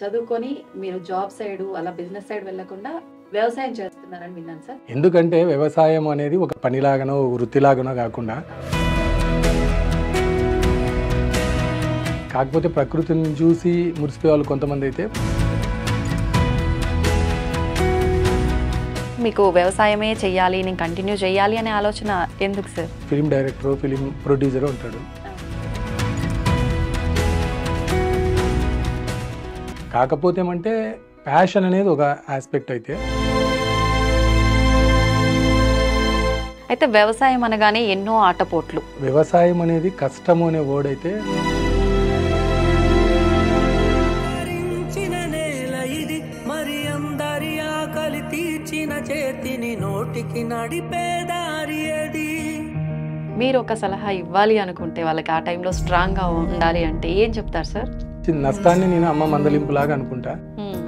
చదువుకొని మీరు job side అలా బిజినెస్ సైడ్ వెళ్ళకుండా వ్యవసాయం చేస్తున్నారని విన్నాను సార్. ఎందుకంటే వ్యవసాయం అనేది ఒక పనిలాగానో వృత్తిలాగానో కాకుండా కాకపోతే ప్రకృతిని చూసి మురిసిపోయే వాళ్ళు కొంతమంది అయితే మీకు వ్యవసాయమే చెయ్యాలి, నేను కంటిన్యూ చేయాలి అనే ఆలోచన ఎందుకు sir? Film director film producer ఉంటాడు. కాకపోతే ఏమంటే ప్యాషన్ అనేది ఒక ఆస్పెక్ట్ అయితే వ్యవసాయం అనగానే ఎన్నో ఆటపోట్లు. వ్యవసాయం అనేది కష్టము అనే వర్డ్ అయితే మీరు ఒక సలహా ఇవ్వాలి అనుకుంటే వాళ్ళకి ఆ టైంలో స్ట్రాంగ్ గా ఉండాలి అంటే ఏం చెప్తారు సార్? నష్టాన్ని నేను అమ్మ మందలింపు లాగా అనుకుంటా.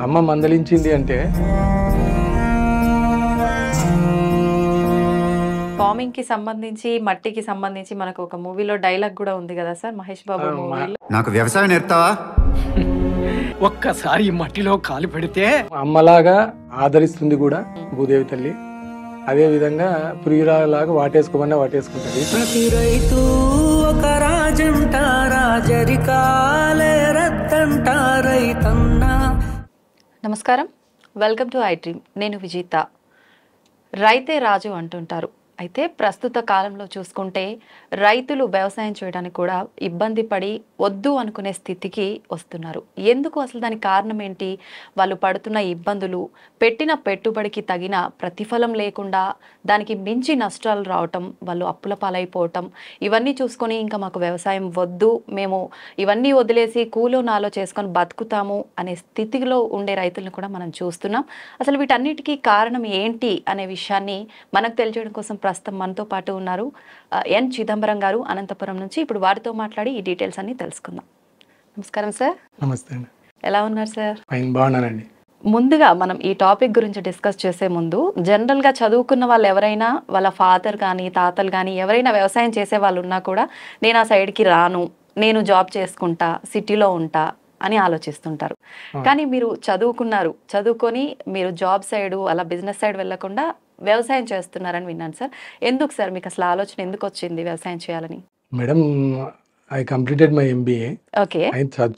అమ్మ మందలించింది అంటే ఫార్మింగ్ కి సంబంధించి మట్టికి సంబంధించి మనకు ఒక మూవీలో డైలాగ్ కూడా ఉంది కదా సార్, మహేష్ బాబు మూవీలో. నాకు వ్యవసాయం నేర్పుతావా? ఒక్కసారి మట్టిలో కాలు పెడితే అమ్మలాగా ఆదరిస్తుంది కూడా భూదేవి తల్లి. అదే విధంగా ప్రియురాలాగా వాటేసుకోమన్నా వాటేసుకుంటది. ప్రతి రైతు ఒక రాజంటారా జరికాలే రద్దంటారైతన్నా. నమస్కారం, వెల్కమ్ టు ఐ డ్రీమ్. నేను విజిత. రైతే రాజు అంటుంటారు. అయితే ప్రస్తుత కాలంలో చూసుకుంటే రైతులు వ్యవసాయం చేయడానికి కూడా ఇబ్బంది పడి వద్దు అనుకునే స్థితికి వస్తున్నారు. ఎందుకు, అసలు దానికి కారణం ఏంటి? వాళ్ళు పడుతున్న ఇబ్బందులు, పెట్టిన పెట్టుబడికి తగిన ప్రతిఫలం లేకుండా దానికి మించి నష్టాలు రావటం, వాళ్ళు అప్పుల పాలైపోవటం, ఇవన్నీ చూసుకొని ఇంకా మాకు వ్యవసాయం వద్దు, మేము ఇవన్నీ వదిలేసి కూలో నాలో చేసుకొని బతుకుతాము అనే స్థితిలో ఉండే రైతులను కూడా మనం చూస్తున్నాం. అసలు వీటన్నిటికీ కారణం ఏంటి అనే విషయాన్ని మనకు తెలియజేయడం కోసం ప్రస్తుతం మనతో పాటు ఉన్నారు ఎన్ చిదంబరం గారు అనంతపురం నుంచి. ఇప్పుడు వారితో మాట్లాడి ఈ డీటెయిల్స్ అన్ని తెలుసుకుందాం. నమస్కారం సార్. నమస్తే అండి. ఎలా ఉన్నారు సార్? ఫైన్, బాగున్నానండి. ముందుగా మనం ఈ టాపిక్ గురించి డిస్కస్ చేసే ముందు, జనరల్గా చదువుకున్న వాళ్ళు ఎవరైనా, వాళ్ళ ఫాదర్ కానీ తాతలు కానీ ఎవరైనా వ్యవసాయం చేసే వాళ్ళు ఉన్నా కూడా నేను ఆ సైడ్కి రాను, నేను జాబ్ చేసుకుంటా, సిటీలో ఉంటా అని ఆలోచిస్తుంటారు. కానీ మీరు చదువుకున్నారు, చదువుకొని మీరు జాబ్ సైడ్ అలా బిజినెస్ సైడ్ వెళ్ళకుండా వ్యవసాయం చేస్తున్నారని విన్నాను సార్. ఎందుకు సార్ మీకు అసలు ఆలోచన ఎందుకు వచ్చింది వ్యవసాయం చేయాలని? Madam, I completed my MBA. Okay.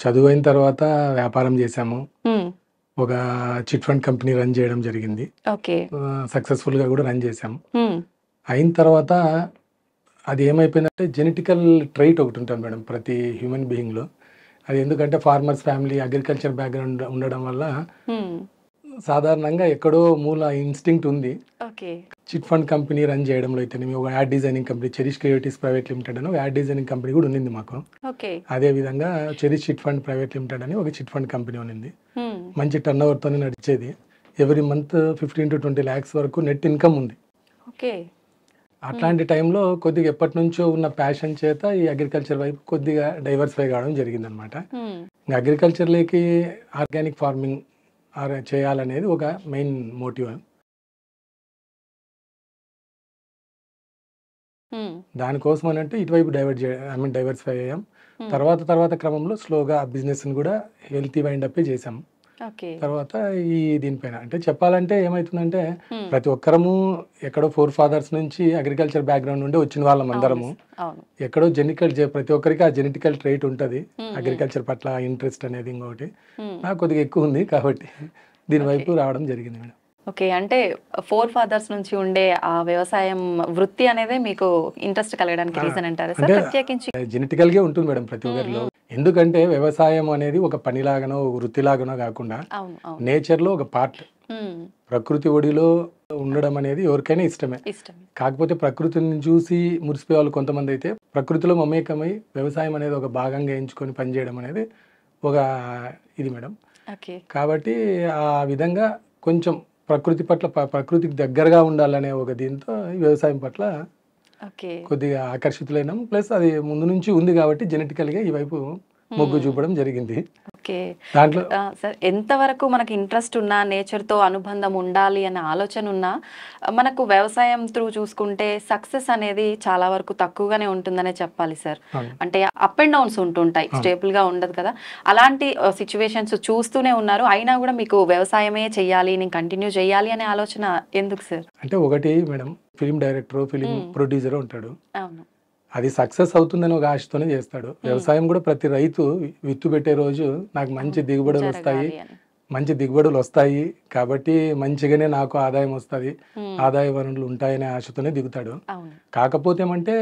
చదువు అయిన తర్వాత వ్యాపారం చేశాము. ఒక చిట్ ఫండ్ కంపెనీ రన్ చేయడం జరిగింది. ఓకే. సక్సెస్ఫుల్ గా కూడా రన్ చేశాము. అయిన తర్వాత అది ఏమైపోయిందంటే జెనెటికల్ ట్రైట్ ఒకటి ఉంటుంది మేడం ప్రతి హ్యూమన్ బీయింగ్ లో. అది ఎందుకంటే ఫార్మర్స్ ఫ్యామిలీ, అగ్రికల్చర్ బ్యాక్గ్రౌండ్ ఉండడం వల్ల సాధారణంగా ఎక్కడో మూల ఇన్స్టింక్ట్ ఉంది. చిట్ ఫండ్ కంపెనీ రన్ చేయడంలో అయితే ఒక add designing company, cherish creatives private limited అని ఒక యాడ్ డిజైనింగ్ కంపెనీ కూడా ఉంది మాకు. అదే విధంగా cherish chit fund private limited అని ఒక చిట్ ఫండ్ కంపెనీ ఉంది. మంచి టర్న్ ఓవర్ తోనే నడిచేది. ఎవ్రీ మంత్ 15 to 20 lakhs వరకు నెట్ ఇన్కమ్ ఉంది. అట్లాంటి టైంలో కొద్దిగా ఎప్పటి నుంచో ఉన్న ప్యాషన్ చేత ఈ అగ్రికల్చర్ వైపు కొద్దిగా డైవర్సిఫై కావడం జరిగింది అనమాట. అగ్రికల్చర్లోకి ఆర్గానిక్ ఫార్మింగ్ చేయాలనేది ఒక మెయిన్ మోటివ్. దానికోసం అని అంటే ఇటువైపు డైవర్సిఫై అయ్యాం. తర్వాత క్రమంలో స్లోగా ఆ బిజినెస్ కూడా హెల్తీ వైండ్ అప్ చేసాం. తర్వాత ఈ దీనిపైన అంటే చెప్పాలంటే ఏమైతుందంటే ప్రతి ఒక్కరము ఎక్కడో 4 fathers నుంచి అగ్రికల్చర్ బ్యాక్గ్రౌండ్ నుండి వచ్చిన వాళ్ళం అందరము. ఎక్కడో ప్రతి ఒక్కరికి ఆ జెనెటికల్ ట్రైట్ ఉంటుంది. అగ్రికల్చర్ పట్ల ఇంట్రెస్ట్ అనేది ఇంకొకటి నాకు కొద్దిగా ఎక్కువ ఉంది కాబట్టి దీని వైపు రావడం జరిగింది మేడం. ఓకే. అంటే 4 fathers నుంచి ఉండే ఆ వ్యవసాయం వృత్తి అనేది మీకు ఇంట్రెస్ట్ కలగడానికి రీజన్ అంటారా సార్? ప్రత్యేకించి జెనెటికల్ గా ఉంటుంది మేడం ప్రతి ఒక్కరిలో. ఎందుకంటే వ్యవసాయం అనేది ఒక పనిలాగానో వృత్తిలాగానో కాకుండా నేచర్ లో ఒక పార్ట్. ప్రకృతి ఒడిలో ఉండడం అనేది ఎవరికైనా ఇష్టమే. కాకపోతే ప్రకృతిని చూసి మురిసిపోయే వాళ్ళు కొంతమంది అయితే ప్రకృతిలో మమేకమై వ్యవసాయం అనేది ఒక భాగంగా ఎంచుకొని పనిచేయడం అనేది ఒక ఇది మేడం. కాబట్టి ఆ విధంగా కొంచెం ప్రకృతి పట్ల ప్రకృతికి దగ్గరగా ఉండాలనే ఒక దీంతో వ్యవసాయం పట్ల కొద్దిగా ఆకర్షితులైనాం. ప్లస్ అది ముందు నుంచి ఉంది కాబట్టి జెనెటికల్ గా ఈ వైపు మొగ్గు చూపడం జరిగింది. ఓకే. దాంట్లో సార్ ఎంతవరకు మనకి ఇంట్రెస్ట్ ఉన్నా, నేచర్‌తో అనుబంధం ఉండాలి అనే ఆలోచన ఉన్నా, మనకు వ్యవసాయం త్రూ చూసుకుంటే సక్సెస్ అనేది చాలా వరకు తక్కువగానే ఉంటుందనే చెప్పాలి సార్. అవును. అంటే అప్ అండ్ డౌన్స్ ఉంటుంటాయి. అవును. స్టేబుల్‌గా ఉండదు కదా! అలాంటి సిట్యుయేషన్స్ చూస్తూనే ఉన్నారు. అయినా కూడా మీకు వ్యవసాయమే చెయ్యాలి, నేను కంటిన్యూ చేయాలి అనే ఆలోచన ఎందుకు సార్? అంటే ఒకటి మేడం, ఫిల్మ్ డైరెక్టర్, ఫిల్మ్ హ్మ్. ప్రొడ్యూసర్ ఉంటాడు. అవును. అది సక్సెస్ అవుతుందని ఒక ఆశతోనే చేస్తాడు. వ్యవసాయం కూడా ప్రతి రైతు విత్తు పెట్టే రోజు నాకు మంచి అవును. దిగుబడులు వస్తాయి, జరగాలి అని. మంచి దిగుబడులు వస్తాయి కాబట్టి మంచిగానే నాకు ఆదాయం వస్తుంది, హ్మ్. ఆదాయ వనరులు ఉంటాయనే ఆశతోనే దిగుతాడు. అవును. కాకపోతే ఏమంటే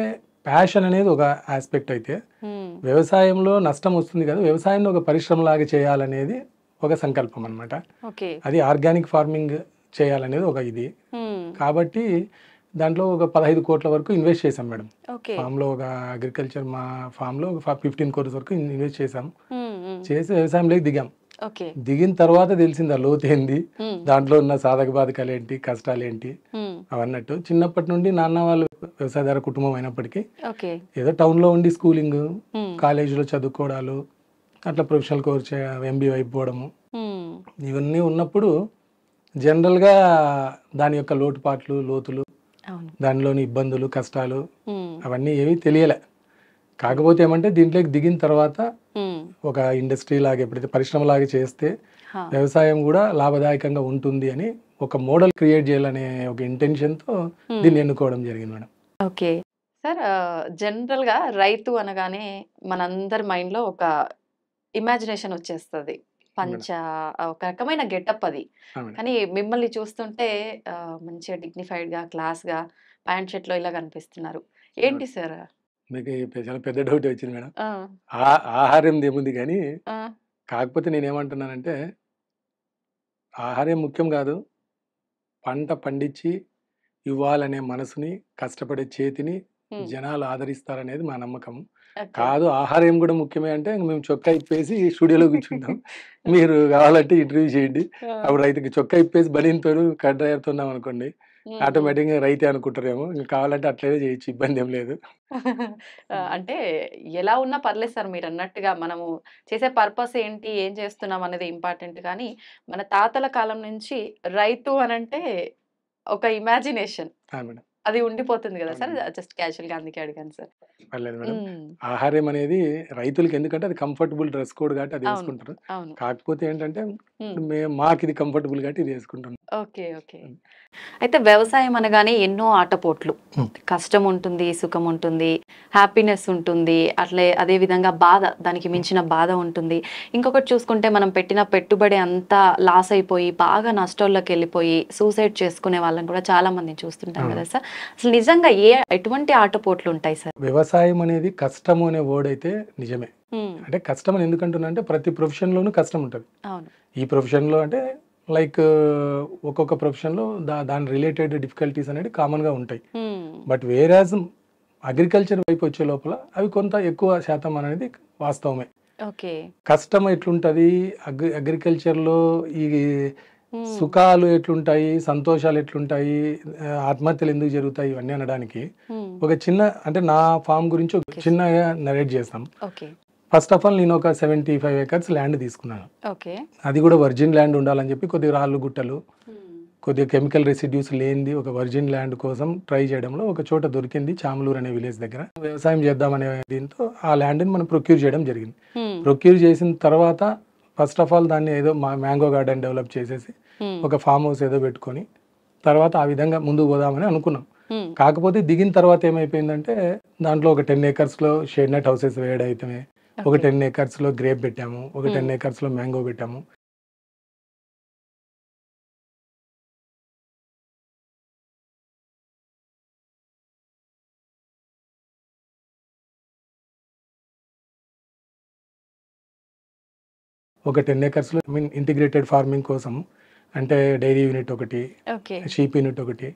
ప్యాషన్ అనేది ఒక ఆస్పెక్ట్ అయితే, హ్మ్. వ్యవసాయంలో నష్టం వస్తుంది కదా, వ్యవసాయాన్ని ఒక పరిశ్రమలాగా చేయాలనేది ఒక సంకల్పం అనమాట. ఓకే. అది ఆర్గానిక్ ఫార్మింగ్ చేయాలనేది ఒక ఇది. హ్మ్. కాబట్టి దాంట్లో ఒక 15 కోట్ల వరకు ఇన్వెస్ట్ చేశాం మేడం. ఓకే. ఫామ్లో ఒక అగ్రికల్చర్ మా ఫామ్లో ఒక 15 కోట్ల వరకు ఇన్వెస్ట్ చేశాం. హ్మ్. హ్మ్. చేసి వ్యవసాయంలోకి దిగాం. ఓకే. దిగిన తర్వాత తెలిసింది ఆ లోతేంది, హ్మ్. దాంట్లో ఉన్న సాధక బాధకాలు ఏంటి, కష్టాలు ఏంటి హ్మ్. అవన్నట్టు. చిన్నప్పటి నుండి నాన్న వాళ్ళు వ్యవసాయదార కుటుంబం అయినప్పటికీ ఓకే. ఏదో టౌన్లో ఉండి స్కూలింగ్, హ్మ్. కాలేజీలో చదువుకోవడాలు, అట్లా ప్రొఫెషనల్ కోర్స్ ఎంబీఏ అయిపోవడము, హ్మ్. ఇవన్నీ ఉన్నప్పుడు జనరల్గా దాని యొక్క లోటుపాట్లు, లోతులు, అవును. దానిలోని ఇబ్బందులు, కష్టాలు హ్మ్. అవన్నీ ఏమీ తెలియలే. కాకపోతే ఏమంటే దీంట్లోకి దిగిన తర్వాత హ్మ్. ఒక ఇండస్ట్రీ లాగా ఎప్పుడైతే పరిశ్రమలాగా చేస్తే హా. వ్యవసాయం కూడా లాభదాయకంగా ఉంటుంది అని ఒక మోడల్ క్రియేట్ చేయాలనే ఒక ఇంటెన్షన్తో దీన్ని ఎన్నుకోవడం జరిగింది మేడం. ఓకే. సార్ జనరల్‌గా రైతు అనగానే మనందరి మైండ్‌లో ఒక ఇమాజినేషన్ వచ్చేస్తది. మేడం. ఒక రకమైన గెటప్ అది. మేడం. కానీ మిమ్మల్ని చూస్తుంటే మంచిగా డిగ్నిఫైడ్‌గా, క్లాస్‌గా ప్యాంట్ షర్ట్‌లో ఇలా కనిపిస్తున్నారు. ఏంటి సార్? మీకు చాలా పెద్ద డౌట్ వచ్చింది మేడం. ఆ! ఆహారం ఏముంది కానీ, ఆ! కాకపోతే నేనేమంటున్నానంటే ఆహారం ముఖ్యం కాదు, పంట పండించి ఇవ్వాలనే మనసుని, కష్టపడే చేతిని హ్మ్. జనాలు ఆదరిస్తారనేది మా నమ్మకం. ఓకే. కాదు ఆహారం కూడా ముఖ్యమే అంటే ఇంక మేము చొక్కా ఇప్పేసి స్టూడియోలో కూర్చుంటాం. మీరు కావాలంటే ఇంటర్వ్యూ చేయండి. ఆ! అప్పుడు రైతుకి చొక్కా ఇప్పేసి బనీన్‌తోను, కట్ డ్రైయర్‌తో ఉన్నామనుకోండి, హ్మ్. హ్మ్. ఆటోమేటిక్‌గా రైతే అనుకుంటారేమో. ఇంక కావాలంటే అట్లనే చేయొచ్చు, ఇబ్బందేం లేదు. అంటే ఎలా ఉన్నా పర్లేదు సార్ మీరన్నట్టుగా మనము చేసే పర్పస్ ఏంటి? ఏం చేస్తున్నాం అనేది ఇంపార్టెంట్ కానీ, మన తాతల కాలం నుంచి రైతు అనంటే ఒక ఇమాజినేషన్. ఆ! మేడం. అది ఉండిపోతుంది గదా సార్! అవునండి. జస్ట్ క్యాజువల్‌గా అందుకే అడిగాను సార్. పర్లేదు మేడం. హ్మ్. ఆహారం అనేది రైతులకి ఎందుకంటే అది కంఫర్టబుల్ డ్రెస్ కోడ్ కాబట్టి అది అవును. యేసుకుంటారు. అవును. కాకపోతే ఏంటంటే హ్మ్. మాకిది కంఫర్టబుల్ కాబట్టి ఇది యేసుకుంటున్నాం. ఓకే. ఓకే. అయితే వ్యవసాయం అనగానే ఎన్నో ఆటపోట్లు. హ్మ్. కష్టం ఉంటుంది, సుఖం ఉంటుంది, హ్యాపీనెస్ ఉంటుంది. అదే విధంగా బాధ, దానికి మించిన బాధ ఉంటుంది. ఇంకొకటి చూసుకుంటే మనం పెట్టిన పెట్టుబడి అంతా లాస్ అయిపోయి, బాగా నష్టాల్లోకెళ్ళిపోయి, సూసైడ్ చేసుకునే వాళ్ళని కూడా చాలా మందిని చూస్తుంటాం అవును. కదా సార్! అసలు నిజంగా ఎటువంటి ఆటపోట్లు ఉంటాయి సార్? వ్యవసాయం అనేది కష్టము అనే వర్డ్ అయితే నిజమే. హ్మ్. అంటే కష్టం అని ఎందుకంటున్నా అంటే ప్రతి ప్రొఫెషన్‌లోనూ కష్టం ఉంటది. అవును. ఈ ప్రొఫెషన్‌లో అంటే లైక్ ఒక్కొక్క ప్రొఫెషన్‌లో దాని రిలేటెడ్ డిఫికల్టీస్ అనేవి కామన్‌గా ఉంటాయి. హ్మ్. బట్ వేరాజ్ అగ్రికల్చర్ వైపు వచ్చే లోపల అవి కొంత ఎక్కువ శాతం అనేది వాస్తవమే. ఓకే. కష్టం ఎట్లుంటది, అగ్రికల్చర్‌లో ఈ హ్మ్. సుఖాలు ఎట్లుంటాయి, సంతోషాలు ఎట్లుంటాయి, ఆత్మహత్యలు ఎందుకు జరుగుతాయి ఇవన్నీ అనడానికి హ్మ్. ఒక చిన్న అంటే నా ఫార్మ్ గురించి ఒక చిన్నగా నరేట్ చేస్తాం. ఓకే. ఫస్ట్ ఆఫ్ ఆల్ నేను ఒక 75 ఎకర్స్ ల్యాండ్ తీసుకున్నాను. ఓకే. అది కూడా వర్జిన్ ల్యాండ్ ఉండాలని చెప్పి కొద్దిగా రాళ్ళు గుట్టలు, హ్మ్. కొద్దిగా కెమికల్ రెసిడ్యూస్ లేనిది ఒక వర్జిన్ ల్యాండ్ కోసం ట్రై చేయడంలో ఒక చోట దొరికింది, చామలూరు అనే విలేజ్ దగ్గర. వ్యవసాయం చేద్దామనే దీంతో ఆ ల్యాండ్ని మనం ప్రొక్యూర్ చేయడం జరిగింది. హ్మ్. ప్రొక్యూర్ చేసిన తర్వాత ఫస్ట్ ఆఫ్ ఆల్ దాన్ని ఏదో మ్యాంగో గార్డెన్ డెవలప్ చేసేసి హ్మ్. ఒక ఫామ్ హౌస్ ఏదో పెట్టుకొని తర్వాత ఆ విధంగా ముందుకు పోదామని అనుకున్నాం. హ్మ్. కాకపోతే దిగిన తర్వాత ఏమైపోయిందంటే దాంట్లో ఒక 10 ఎకర్స్‌లో షేడ్ నెట్ హౌసెస్ వేయడమైతమే, ఒక ఓకే. 10 ఎకర్స్‌లో గ్రేప్ పెట్టాము, ఒక 10 ఎకర్స్‌లో మ్యాంగో పెట్టాము. ఒక 10 ఎకర్స్‌లో ఇంటిగ్రేటెడ్ ఫార్మింగ్ కోసం అంటే డైరీ యూనిట్ ఒకటి, ఓకే. షీప్ యూనిట్ ఒకటి.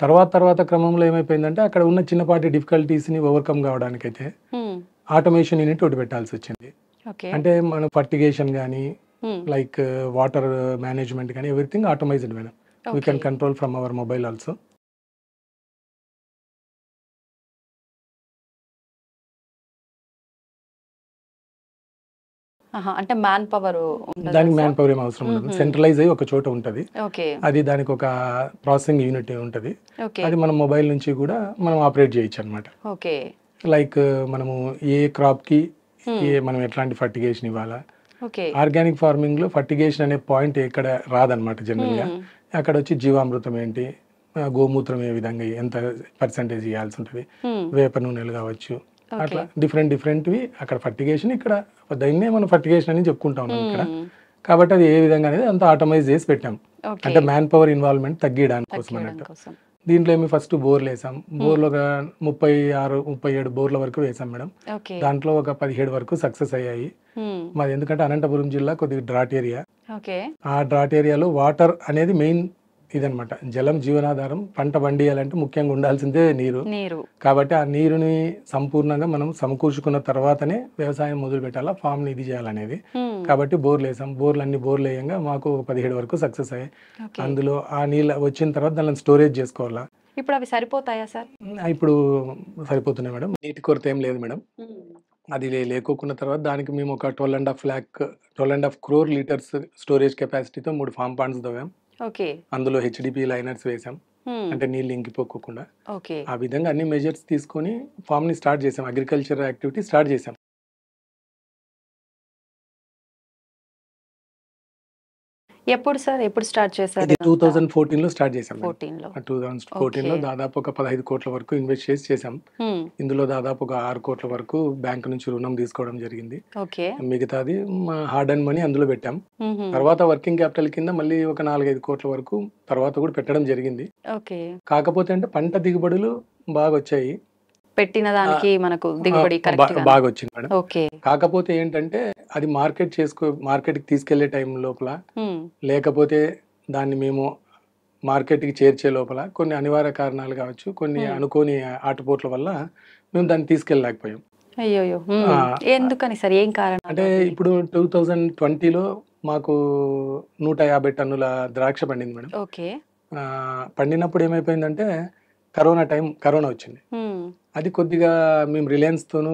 తర్వాత క్రమంలో ఏమైపోయిందంటే అక్కడ ఉన్న చిన్నపాటి డిఫికల్టీస్‌ని ఓవర్‌కమ్ కావడానికైతే హ్మ్. ఆటోమేషన్ యూనిట్ ఒకటి పెట్టాల్సొచ్చింది. ఓకే. అంటే మన ఫర్టిగేషన్ గానీ, హ్మ్. లైక్ వాటర్ మేనేజ్మెంట్ గానీ everything automated madam. We okay. Can control from our mobile also. అంటే మ్యాన్ పవర్ దానికి మ్యాన్ పవర్ ఏం అవసరం ఉండదు, సెంట్రలైజ్ అయ్యి ఒక చోట ఉంటుంది. ఓకే అది దానికి ఒక ప్రాసెసింగ్ యూనిట్ ఉంటుంది, ఓకే అది మన మొబైల్ నుంచి కూడా మనం ఆపరేట్ చేయొచ్చు అనమాట. ఓకే లైక్ మనము ఏ క్రాప్కి మనం ఎట్లాంటి ఫర్టిగేషన్ ఇవ్వాలా, ఓకే ఆర్గానిక్ ఫార్మింగ్లో ఫర్టిగేషన్ అనే పాయింట్ ఎక్కడ రాదనమాట జనరల్గా. అక్కడ వచ్చి జీవామృతం ఏంటి, గోమూత్రం ఏ విధంగా ఎంత పర్సంటేజ్ ఇవ్వాల్సి ఉంటుంది, వేప నూనెలు కావచ్చు, అట్లా డిఫరెంట్వి అక్కడ ఫర్టిగేషన్, ఇక్కడ దాన్నే మనం ఫర్టిగేషన్ అని చెప్పుకుంటా ఉన్నాం ఇక్కడ. కాబట్టి అది ఏ విధంగా అనేది అంత ఆటోమైజ్ చేసి పెట్టాం, అంటే మ్యాన్ పవర్ ఇన్వాల్వ్మెంట్ తగ్గించడానికి కోసం అన్నట్టు. దీంట్లో ఏమి ఫస్ట్ బోర్లు వేసాం, బోర్లు ఒక 36-37 బోర్ల వరకు వేసాం మేడం. దాంట్లో ఒక 17 వరకు సక్సెస్ అయ్యాయి. మాది ఎందుకంటే అనంతపురం జిల్లా కొద్దిగా డ్రాట్ ఏరియా, ఆ డ్రాట్ ఏరియాలో వాటర్ అనేది మెయిన్ ఇదనమాట. జలం జీవనాధారం, పంట పండియాలంటే ముఖ్యంగా ఉండాల్సిందే నీరు. కాబట్టి ఆ నీరుని సంపూర్ణంగా మనం సమకూర్చుకున్న తర్వాతనే వ్యవసాయం మొదలు పెట్టాలా, ఫామ్ ని ఇది చేయాలనేది. కాబట్టి బోర్లు వేసాం, బోర్లు వేయంగా మాకు 17 వరకు సక్సెస్ అయ్యాయి. అందులో ఆ నీళ్ళు వచ్చిన తర్వాత దాన్ని స్టోరేజ్ చేసుకోవాలా. ఇప్పుడు అవి సరిపోతాయా సార్? ఇప్పుడు సరిపోతున్నాయి మేడం, నీటి కొరత ఏం లేదు మేడం. అది లేకోకున్న తర్వాత దానికి మేము ఒక 12.5 crore లీటర్స్ స్టోరేజ్ కెపాసిటీతో 3 ఫామ్ పాండ్స్ తవ్వాం. అందులో హెచ్డిపి లైనర్స్ వేసాం, అంటే నీళ్ళు ఇంకిపోకుండా. ఆ విధంగా అన్ని మెజర్స్ తీసుకొని ఫామ్ ని స్టార్ట్ చేసాం, అగ్రికల్చర్ యాక్టివిటీ స్టార్ట్ చేసాం. ఎప్పుడు సార్, ఎప్పుడు స్టార్ట్ చేశారు? 2014 లో స్టార్ట్ చేసాం. 2014 లో దాదాపు ఒక 15 కోట్ల వరకు ఇన్వెస్ట్ చేసాం. ఇందులో దాదాపు ఒక 6 కోట్ల వరకు బ్యాంక్ నుంచి రుణం తీసుకోవడం జరిగింది. మిగతాది హార్డ్ అండ్ మనీ అందులో పెట్టాం. తర్వాత వర్కింగ్ క్యాపిటల్ కింద మళ్ళీ ఒక 4-5 కోట్ల వరకు తర్వాత కూడా పెట్టడం జరిగింది. కాకపోతే అంటే పంట దిగుబడులు బాగా వచ్చాయి, పెట్టిన దానికి మనకు దిగుబడి బాగా వచ్చింది మేడం. కాకపోతే ఏంటంటే అది మార్కెట్కి తీసుకెళ్లే టైం లోపల, లేకపోతే దాన్ని మేము మార్కెట్కి చేర్చే లోపల కొన్ని అనివార్య కారణాలు కావచ్చు, కొన్ని అనుకోని ఆటుపోట్ల వల్ల మేము దాన్ని తీసుకెళ్ళలేకపోయాం. అయ్యో, ఎందుకని సార్, ఏం కారణం? అంటే ఇప్పుడు 2020లో మాకు 150 టన్నుల ద్రాక్ష పండింది మేడం. పండినప్పుడు ఏమైపోయిందంటే కరోనా వచ్చింది. అది కొద్దిగా మేము రిలయన్స్ తోను,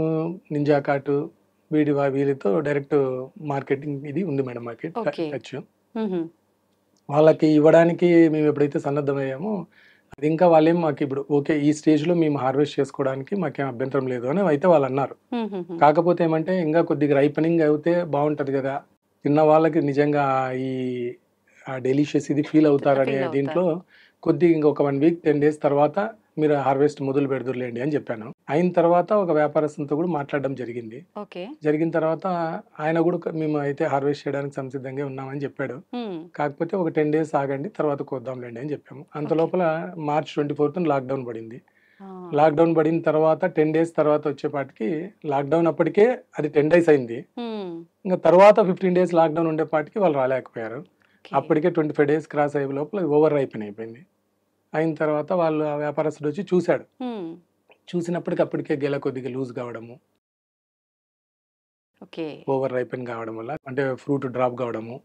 నింజా కార్ట్, వీళ్ళతో డైరెక్ట్ మార్కెటింగ్ ఇది ఉంది మేడం, మార్కెట్ టచ్. వాళ్ళకి ఇవ్వడానికి మేము ఎప్పుడైతే సన్నద్ధమయ్యామో అది ఇంకా వాళ్ళేం మాకు ఇప్పుడు ఓకే ఈ స్టేజ్ లో మేము హార్వెస్ట్ చేసుకోవడానికి మాకేం అభ్యంతరం లేదు అని అయితే వాళ్ళు అన్నారు. కాకపోతే ఏమంటే ఇంకా కొద్దిగా రైపనింగ్ అయితే బాగుంటది కదా, తిన్న వాళ్ళకి నిజంగా ఈ డెలిషియస్ ఇది ఫీల్ అవుతారనే దీంట్లో కొద్దిగా ఇంకొక 1 వీక్ 10 days తర్వాత మీరు హార్వెస్ట్ మొదలు పెడదురులేండి అని చెప్పాను. అయిన తర్వాత ఒక వ్యాపారస్తులతో కూడా మాట్లాడడం జరిగింది. జరిగిన తర్వాత ఆయన కూడా మేము అయితే హార్వెస్ట్ చేయడానికి సంసిద్ధంగా ఉన్నామని చెప్పాడు. కాకపోతే ఒక 10 days ఆగండి, తర్వాత కొద్దాంలేండి అని చెప్పాము. అంత లోపల March 24th లాక్డౌన్ పడింది. లాక్డౌన్ పడిన తర్వాత 10 days తర్వాత వచ్చేపాటికి లాక్డౌన్ అప్పటికే అది 10 days అయింది. ఇంకా తర్వాత 15 days లాక్డౌన్ ఉండేపాటికి వాళ్ళు రాలేకపోయారు. అప్పటికే 25 days క్రాస్ అయ్యే లోపల ఓవర్ రైపెన్ అయిపోయింది. అయిన తర్వాత వాళ్ళు ఆ వ్యాపారస్తుడు వచ్చి చూశాడు. చూసినప్పటికప్పటికే గెల కొద్దిగా లూజ్ కావడము, ఓవర్ రైపెన్ కావడం వల్ల, అంటే ఫ్రూట్ డ్రాప్ కావడము,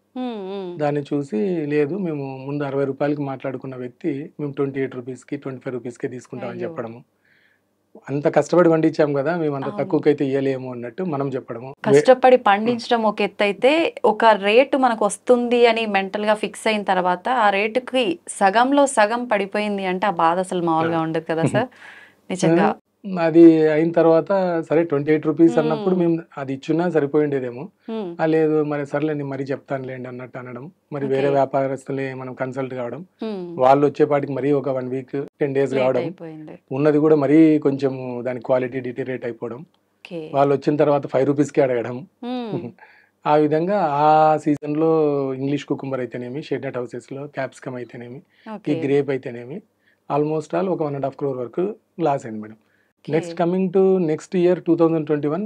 దాన్ని చూసి లేదు మేము ముందు 60 రూపాయలకి మాట్లాడుకున్న వ్యక్తి మేము 28 రూపీస్కి 25 రూపీస్కే తీసుకుంటామని చెప్పడము. అంత కష్టపడి పండించాం కదా, మేము అంత తక్కువకైతే ఇయ్యలేము అన్నట్టు మనం చెప్పడము. కష్టపడి పండించడం ఒక ఎత్తు అయితే, ఒక రేటు మనకు వస్తుంది అని మెంటల్ గా ఫిక్స్ అయిన తర్వాత ఆ రేటుకి సగంలో సగం పడిపోయింది అంటే ఆ బాధ అసలు మామూలుగా ఉండదు కదా సార్, నిజంగా. అది అయిన తర్వాత సరే 28 రూపీస్ అన్నప్పుడు మేము అది ఇచ్చున్నా సరిపోయిండేదేమో, లేదు మరి సర్లేండి మరి చెప్తానులేండి అన్నట్టు అనడం. మరి వేరే వ్యాపారస్తులే మనం కన్సల్ట్ కావడం, వాళ్ళు వచ్చేపాటికి మరీ ఒక 1 week 10 days కావడం, ఉన్నది కూడా మరీ కొంచెం దాని క్వాలిటీ డిటీరియేట్ అయిపోవడం, వాళ్ళు వచ్చిన తర్వాత 5 రూపీస్కి అడగడం. ఆ విధంగా ఆ సీజన్ లో ఇంగ్లీష్ కుకుంబర్ అయితేనేమి, షెడ్నట్ హౌసెస్ లో క్యాప్సికమ్ అయితేనేమి, ఈ గ్రేప్ అయితేనేమి ఆల్మోస్ట్ ఆల్ ఒక 1.5 crore వరకు లాస్ అయింది madam. Next coming to next year 2021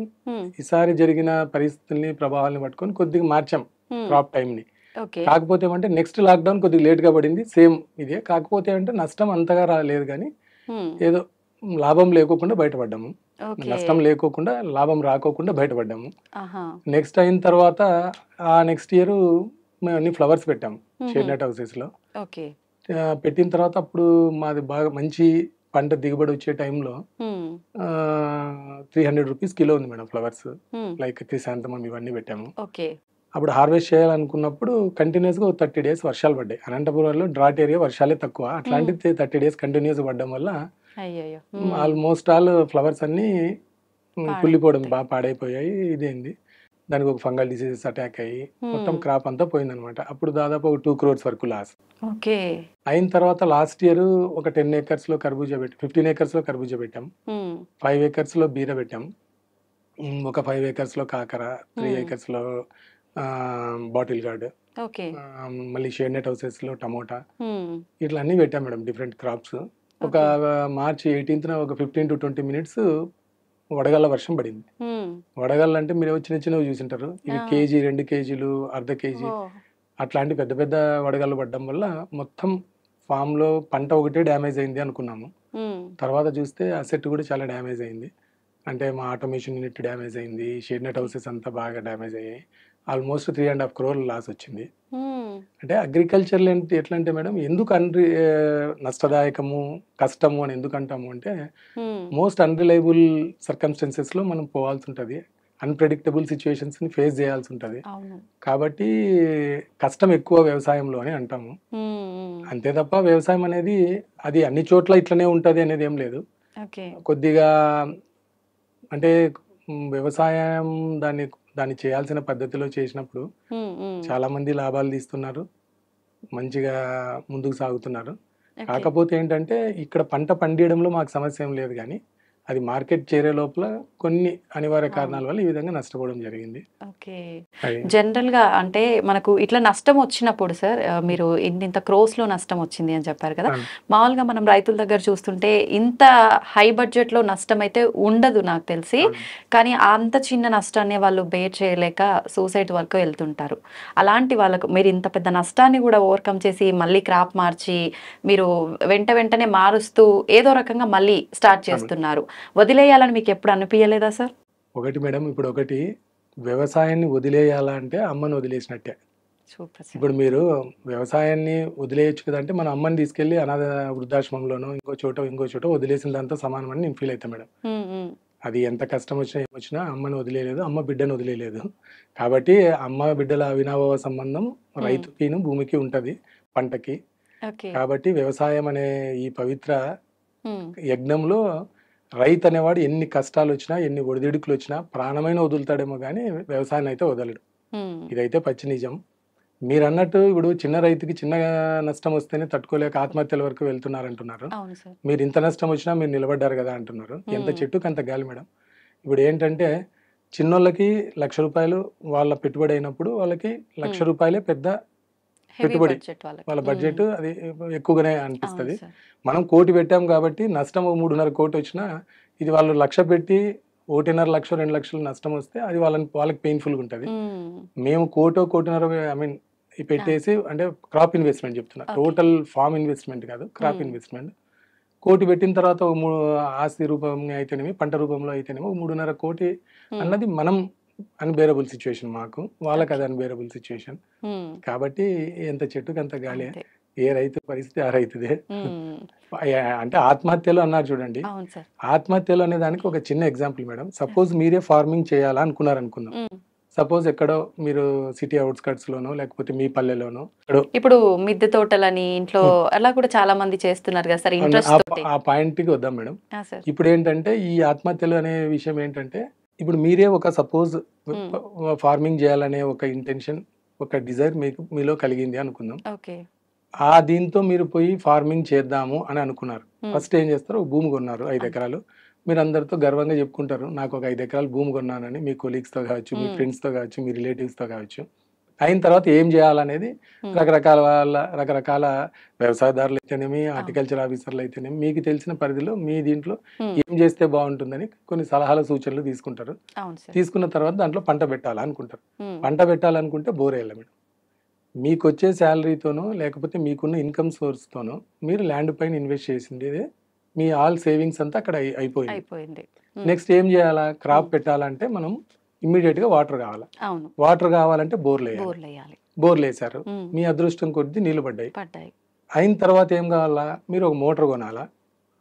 ఈసారి జరిగిన పరిస్థితుల్ని ప్రభావాలను పట్టుకొని కొద్దిగా మార్చాం క్రాప్ టైం ని. కాకపోతే ఏమంటే నెక్స్ట్ లాక్డౌన్ కొద్దిగా లేట్ గా పడింది, సేమ్ ఇదే. కాకపోతే అంటే నష్టం అంతగా రాలేదు, కానీ ఏదో లాభం లేకోకుండా బయటపడ్డాము, నష్టం లేకోకుండా లాభం రాకోకుండా బయటపడ్డాము. నెక్స్ట్ అయిన తర్వాత ఆ నెక్స్ట్ ఇయర్ మేము అన్ని ఫ్లవర్స్ పెట్టాము షేడ్ నెట్ హౌసెస్ లో. పెట్టిన తర్వాత అప్పుడు మాది బాగా మంచి పంట దిగుబడి వచ్చే టైంలో 300 రూపీస్ కిలో ఉంది మేడం ఫ్లవర్స్, లైక్ క్రిసాంతమం ఇవన్నీ పెట్టాము. ఓకే. అప్పుడు హార్వెస్ట్ చేయాలనుకున్నప్పుడు కంటిన్యూస్గా 30 డేస్ వర్షాలు పడ్డాయి. అనంతపురంలో డ్రాట్ ఏరియా, వర్షాలే తక్కువ. అట్లాంటిది 30 డేస్ కంటిన్యూస్ పడడం వల్ల అయ్యయ్యో. ఆల్మోస్ట్ ఆల్ ఫ్లవర్స్ అన్నీ కుళ్ళిపోవడం, బాగా పాడైపోయాయి. ఇదేంది దానికి ఒక ఫంగల్ డిసీజెస్ అటాక్ అయ్యి మొత్తం క్రాప్ అంతా పోయిందనమాట. అప్పుడు దాదాపు ఒక 2 crores వరకు లాస్. ఓకే. అయిన తర్వాత లాస్ట్ ఇయర్ ఒక 10 acres లో కర్బూజా పెట్టి 15 acres లో కర్బూజా పెట్టాం, 5 acres లో బీర పెట్టాం, ఒక 5 acres లో కాకర, 3 acres లో బాటిల్ గార్డ్, ఓకే. మళ్ళీ షేడ్ నెట్ హౌసెస్ లో టమోటా, ఇట్లా అన్ని పెట్టాం మేడం డిఫరెంట్ క్రాప్స్. ఒక మార్చి 18th ఒక 15 to 20 minutes వడగళ్ళ వర్షం పడింది. వడగళ్ళు అంటే మీరు చిన్న చిన్నవి చూసింటారు, ఇవి కేజీ 2 kgs, అర్ధ కేజీ అట్లాంటి పెద్ద పెద్ద వడగళ్ళు పడడం వల్ల మొత్తం ఫామ్ లో పంట ఒకటే డ్యామేజ్ అయింది అనుకున్నాము. తర్వాత చూస్తే అసెట్ కూడా చాలా డ్యామేజ్ అయింది. అంటే మా ఆటోమేషన్ యూనిట్ డ్యామేజ్ అయింది, షేడ్ నెట్ హౌసెస్ అంతా బాగా డ్యామేజ్ అయ్యాయి. ఆల్మోస్ట్ 3.5 crore లాస్ వచ్చింది. అంటే అగ్రికల్చర్ ఎట్లా అంటే మేడం, ఎందుకు నష్టదాయకము, కష్టము అని ఎందుకు అంటాము అంటే, మోస్ట్ అన్రిలయబుల్ సర్కమ్స్టెన్సెస్ లో మనం పోవాల్సి ఉంటుంది, అన్ప్రెడిక్టబుల్ సిచ్యువేషన్స్ ని ఫేస్ చేయాల్సి ఉంటుంది. కాబట్టి కష్టం ఎక్కువ వ్యవసాయంలో అని అంటాము. అంతే తప్ప వ్యవసాయం అనేది అది అన్ని చోట్ల ఇట్లనే ఉంటది అనేది ఏం లేదు. కొద్దిగా అంటే వ్యవసాయం దాన్ని చేయాల్సిన పద్ధతిలో చేసినప్పుడు చాలా మంది లాభాలు తీస్తున్నారు, మంచిగా ముందుకు సాగుతున్నారు. కాకపోతే ఏంటంటే ఇక్కడ పంట పండియడంలో మాకు సమస్య ఏం లేదు, కానీ అది మార్కెట్ చేరే లోపల కొన్ని అనివార్య కారణాల వల్ల ఈ విధంగా నష్టపోవడం జరిగింది. ఓకే. జనరల్ గా అంటే మనకు ఇట్లా నష్టం వచ్చినప్పుడు సార్, మీరు ఇంత క్రోస్ లో నష్టం వచ్చింది అని చెప్పారు కదా, మామూలుగా మనం రైతుల దగ్గర చూస్తుంటే ఇంత హై బడ్జెట్ లో నష్టం అయితే ఉండదు నాకు తెలిసి, కానీ అంత చిన్న నష్టాన్ని వాళ్ళు బేర్ చేయలేక సూసైడ్ వరకు వెళ్తుంటారు. అలాంటి వాళ్ళకు మీరు ఇంత పెద్ద నష్టాన్ని కూడా ఓవర్కమ్ చేసి మళ్ళీ క్రాప్ మార్చి మీరు వెంటనే మారుస్తూ ఏదో రకంగా మళ్ళీ స్టార్ట్ చేస్తున్నారు. వదిలేయాలని మీకు ఎప్పుడు అనిపించలేదా సార్? ఒకటి మేడం, ఇప్పుడు ఒకటి వ్యవసాయాన్ని వదిలేయాలంటే అమ్మని వదిలేసినట్టే. ఇప్పుడు మీరు వ్యవసాయాన్ని వదిలేయచ్చు కదా అంటే, మన అమ్మని తీసుకెళ్లి అనాథ వృద్ధాశ్రమంలోనో ఇంకో చోట వదిలేసిన దాంతో సమానమని నేను ఫీల్ అవుతా మేడం. అది ఎంత కష్టం వచ్చినా ఏమొచ్చినా అమ్మని వదిలేయలేదు, అమ్మ బిడ్డను వదిలేయలేదు. కాబట్టి అమ్మ బిడ్డల అవినాభావ సంబంధం రైతుకిను భూమికి ఉంటది, పంటకి. కాబట్టి వ్యవసాయం అనే ఈ పవిత్ర యజ్ఞంలో రైతు అనేవాడు ఎన్ని కష్టాలు వచ్చినా, ఎన్ని ఒడిదుడుకులు వచ్చినా ప్రాణమైన వదులుతాడేమో కానీ వ్యవసాయాన్ని అయితే వదలడు. ఇదైతే పచ్చి నిజం. మీరు అన్నట్టు ఇప్పుడు చిన్న రైతుకి చిన్న నష్టం వస్తేనే తట్టుకోలేక ఆత్మహత్యల వరకు వెళ్తున్నారంటున్నారు. మీరు ఇంత నష్టం వచ్చినా మీరు నిలబడ్డారు కదా అంటున్నారు. ఎంత చెట్టుకు అంత గాలి మేడం. ఇప్పుడు ఏంటంటే చిన్నోళ్ళకి ₹1,00,000 వాళ్ళ పెట్టుబడి అయినప్పుడు వాళ్ళకి ₹1,00,000 పెద్ద పెట్టుబడి, వాళ్ళ బడ్జెట్ అది ఎక్కువగానే అనిపిస్తుంది. మనం 1 కోటి పెట్టాం కాబట్టి నష్టం 3.5 కోటి వచ్చినా, ఇది వాళ్ళు 1,00,000 పెట్టి 1.5 లక్షలు 2 లక్షలు నష్టం వస్తే అది వాళ్ళకి పెయిన్ఫుల్గా ఉంటుంది. మేము 1 కోటి 1.5 పెట్టేసి, అంటే క్రాప్ ఇన్వెస్ట్మెంట్ చెప్తున్నా, టోటల్ ఫార్మ్ ఇన్వెస్ట్మెంట్ కాదు, క్రాప్ ఇన్వెస్ట్మెంట్. 1 కోటి పెట్టిన తర్వాత ఆస్తి రూపంగా అయితేనేమి, పంట రూపంలో అయితేనేమో 3.5 కోటి అన్నది మనం అన్బేరబుల్ సిచ్యువేషన్, మాకు వాళ్ళకి అది అన్బేరబుల్ సిచ్యువేషన్. కాబట్టి ఎంత చెట్టుకు అంత గాలి. ఏ రైతు పరిస్థితి ఆ రైతుదే. అంటే ఆత్మహత్యలు అన్నారు చూడండి, ఆత్మహత్యలు అనే దానికి ఒక చిన్న ఎగ్జాంపుల్ మేడం. సపోజ్ మీరే ఫార్మింగ్ చేయాలా అనుకుందాం. సపోజ్ ఎక్కడో మీరు సిటీ అవుట్స్కట్స్ లోనో లేకపోతే మీ పల్లెలోనో ఇప్పుడు మిద్దె తోటలని ఇంట్లో అలా కూడా చాలా మంది చేస్తున్నారు కదా సార్, ఇంట్రెస్ట్ తోటి. ఆ పాయింట్ కి వద్దాం మేడం. ఇప్పుడు ఏంటంటే ఈ ఆత్మహత్యలు అనే విషయం ఏంటంటే, ఇప్పుడు మీరే ఒక సపోజ్ ఫార్మింగ్ చేయాలనే ఒక ఇంటెన్షన్, ఒక డిజైర్ మీలో కలిగింది అనుకుందాం. దీంతో మీరు పోయి ఫార్మింగ్ చేద్దాము అని అనుకున్నారు. ఫస్ట్ ఏం చేస్తారు, భూమి కొన్నారు 5 ఎకరాలు. మీరు అందరితో గర్వంగా చెప్పుకుంటారు, నాకు ఒక 5 ఎకరాలు భూమి కొన్నానని. మీ కొలీగ్స్తో కావచ్చు, మీ ఫ్రెండ్స్తో కావచ్చు, మీ రిలేటివ్స్తో కావచ్చు. అయిన తర్వాత ఏం చేయాలనేది రకరకాల వ్యవసాయదారులు అయితేనేమి, హార్టికల్చర్ ఆఫీసర్లు అయితేనేమి, మీకు తెలిసిన పరిధిలో మీ దీంట్లో ఏం చేస్తే బాగుంటుందని కొన్ని సలహాలు సూచనలు తీసుకుంటారు. తీసుకున్న తర్వాత దాంట్లో పంట పెట్టాలనుకుంటారు. పంట పెట్టాలనుకుంటే బోర్ వేయాలి మేడం. మీకు వచ్చే శాలరీతోనో లేకపోతే మీకున్న ఇన్కమ్ సోర్స్తోనో మీరు ల్యాండ్ పైన ఇన్వెస్ట్ చేసింది మీ ఆల్ సేవింగ్స్ అంతా అక్కడ అయిపోయింది. నెక్స్ట్ ఏం చేయాలా, క్రాప్ పెట్టాలంటే మనం ఇమ్మీడియట్ గా వాటర్ కావాలి. వాటర్ కావాలంటే బోర్లు వేయాలి. బోర్లు వేసారు, మీ అదృష్టం కొద్ది నీళ్లు పడ్డాయి. అయిన తర్వాత ఏం కావాలా, మీరు ఒక మోటార్ కొనాలా.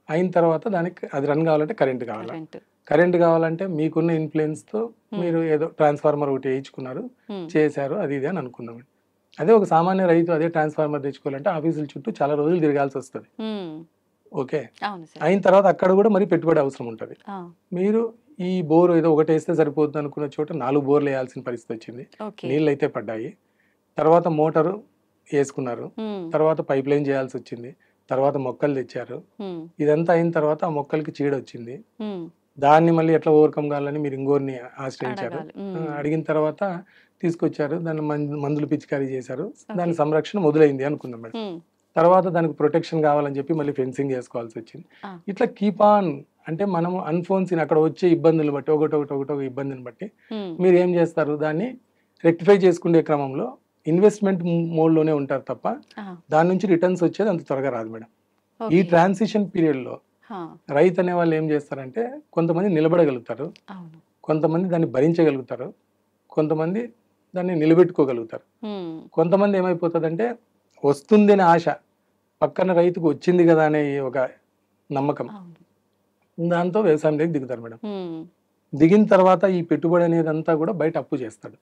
అయిన తర్వాత దానికి అది రన్ కావాలంటే కరెంట్ కావాలి. కరెంట్. కరెంట్ కావాలంటే మీకున్న ఇన్ఫ్లుయెన్స్తో మీరు ఏదో ట్రాన్స్ఫార్మర్ ఒకటి వేయించుకున్నారు, చేశారు, అది ఇది అని అనుకుందాం. అదే ఒక సామాన్య రైతు అదే ట్రాన్స్ఫార్మర్ తెచ్చుకోవాలంటే ఆఫీసుల చుట్టూ చాలా రోజులు తిరగాల్సి వస్తుంది. ఓకే, అవును సార్. అయిన తర్వాత అక్కడ కూడా మరి పెట్టుబడి అవసరం ఉంటుంది. మీరు ఈ బోర్ ఏదో ఒకటి వేస్తే సరిపోతుంది అనుకున్న చోట 4 బోర్లు వేయాల్సిన పరిస్థితి వచ్చింది. ఓకే. నీళ్ళు అయితే పడ్డాయి. తర్వాత మోటారు వేసుకున్నారు, తర్వాత పైప్ లైన్ చేయాల్సి వచ్చింది, తర్వాత మొక్కలు తెచ్చారు. ఇదంతా అయిన తర్వాత ఆ మొక్కలకి చీడ వచ్చింది. దాన్ని మళ్ళీ ఎట్లా ఓవర్కమ్ కావాలని మీరు ఇంకోరిని ఆశ్రయించారు. అడిగిన తర్వాత తీసుకొచ్చారు, దాన్ని మందులు పిచికారీ చేశారు, దాని సంరక్షణ మొదలైంది అనుకుందాం మేడం. తర్వాత దానికి ప్రొటెక్షన్ కావాలని చెప్పి మళ్ళీ ఫెన్సింగ్ చేసుకోవాల్సి వచ్చింది. ఇట్లా కీప్ ఆన్ అంటే మనము అన్ఫోన్సిన్ అక్కడ వచ్చే ఇబ్బందులు బట్టి ఒకటొక ఇబ్బందిని బట్టి మీరు ఏం చేస్తారు, దాన్ని రెక్టిఫై చేసుకునే క్రమంలో ఇన్వెస్ట్మెంట్ మోడ్లోనే ఉంటారు తప్ప దాని నుంచి రిటర్న్స్ వచ్చేది అంత త్వరగా రాదు మేడం. ఈ ట్రాన్సిషన్ పీరియడ్లో రైతు అనే వాళ్ళు ఏం చేస్తారంటే కొంతమంది నిలబడగలుగుతారు, కొంతమంది దాన్ని భరించగలుగుతారు, కొంతమంది దాన్ని నిలబెట్టుకోగలుగుతారు. కొంతమంది ఏమైపోతుందంటే వస్తుంది అనే ఆశ, పక్కన రైతుకు వచ్చింది కదా అనే ఒక నమ్మకం, దాంతో వ్యవసాయంలోకి దిగుతారు మేడం. దిగిన తర్వాత ఈ పెట్టుబడి అనేది అంతా కూడా బయట అప్పు చేస్తాడు.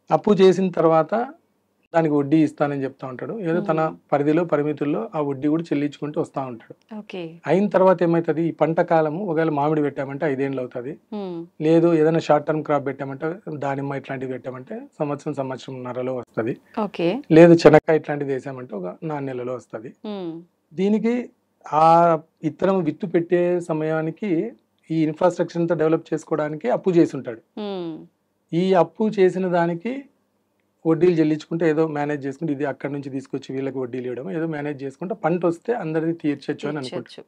అప్పు చేసిన తర్వాత దానికి వడ్డీ ఇస్తానని చెప్తా ఉంటాడు, ఏదో తన పరిధిలో పరిమితుల్లో ఆ వడ్డీ కూడా చెల్లించుకుంటూ వస్తూ ఉంటాడు. అయిన తర్వాత ఏమవుతుంది, ఈ పంట కాలము ఒకవేళ మామిడి పెట్టామంటే 5 ఏళ్ళు అవుతుంది, లేదు ఏదైనా షార్ట్ టర్మ్ క్రాప్ పెట్టామంటే దానిమ్మ ఇట్లాంటివి పెట్టామంటే సంవత్సరంన్నరలో వస్తుంది, లేదు చెనక్కాయ ఇట్లాంటివి వేసామంటే ఒక 4 నెలల్లో వస్తుంది. దీనికి ఆ ఇత్తనం విత్తు పెట్టే సమయానికి ఈ ఇన్ఫ్రాస్ట్రక్చర్ అంతా డెవలప్ చేసుకోవడానికి అప్పు చేసి ఉంటాడు. ఈ అప్పు చేసిన దానికి వడ్డీలు చెల్లించుకుంటే ఏదో మేనేజ్ చేసుకుంటే ఇది అక్కడి నుంచి తీసుకొచ్చి వీళ్ళకి వడ్డీలు ఇవ్వడం ఏదో మేనేజ్ చేసుకుంటే పంట వస్తే అందరిది తీర్చచ్చు అని అనుకుంటారు.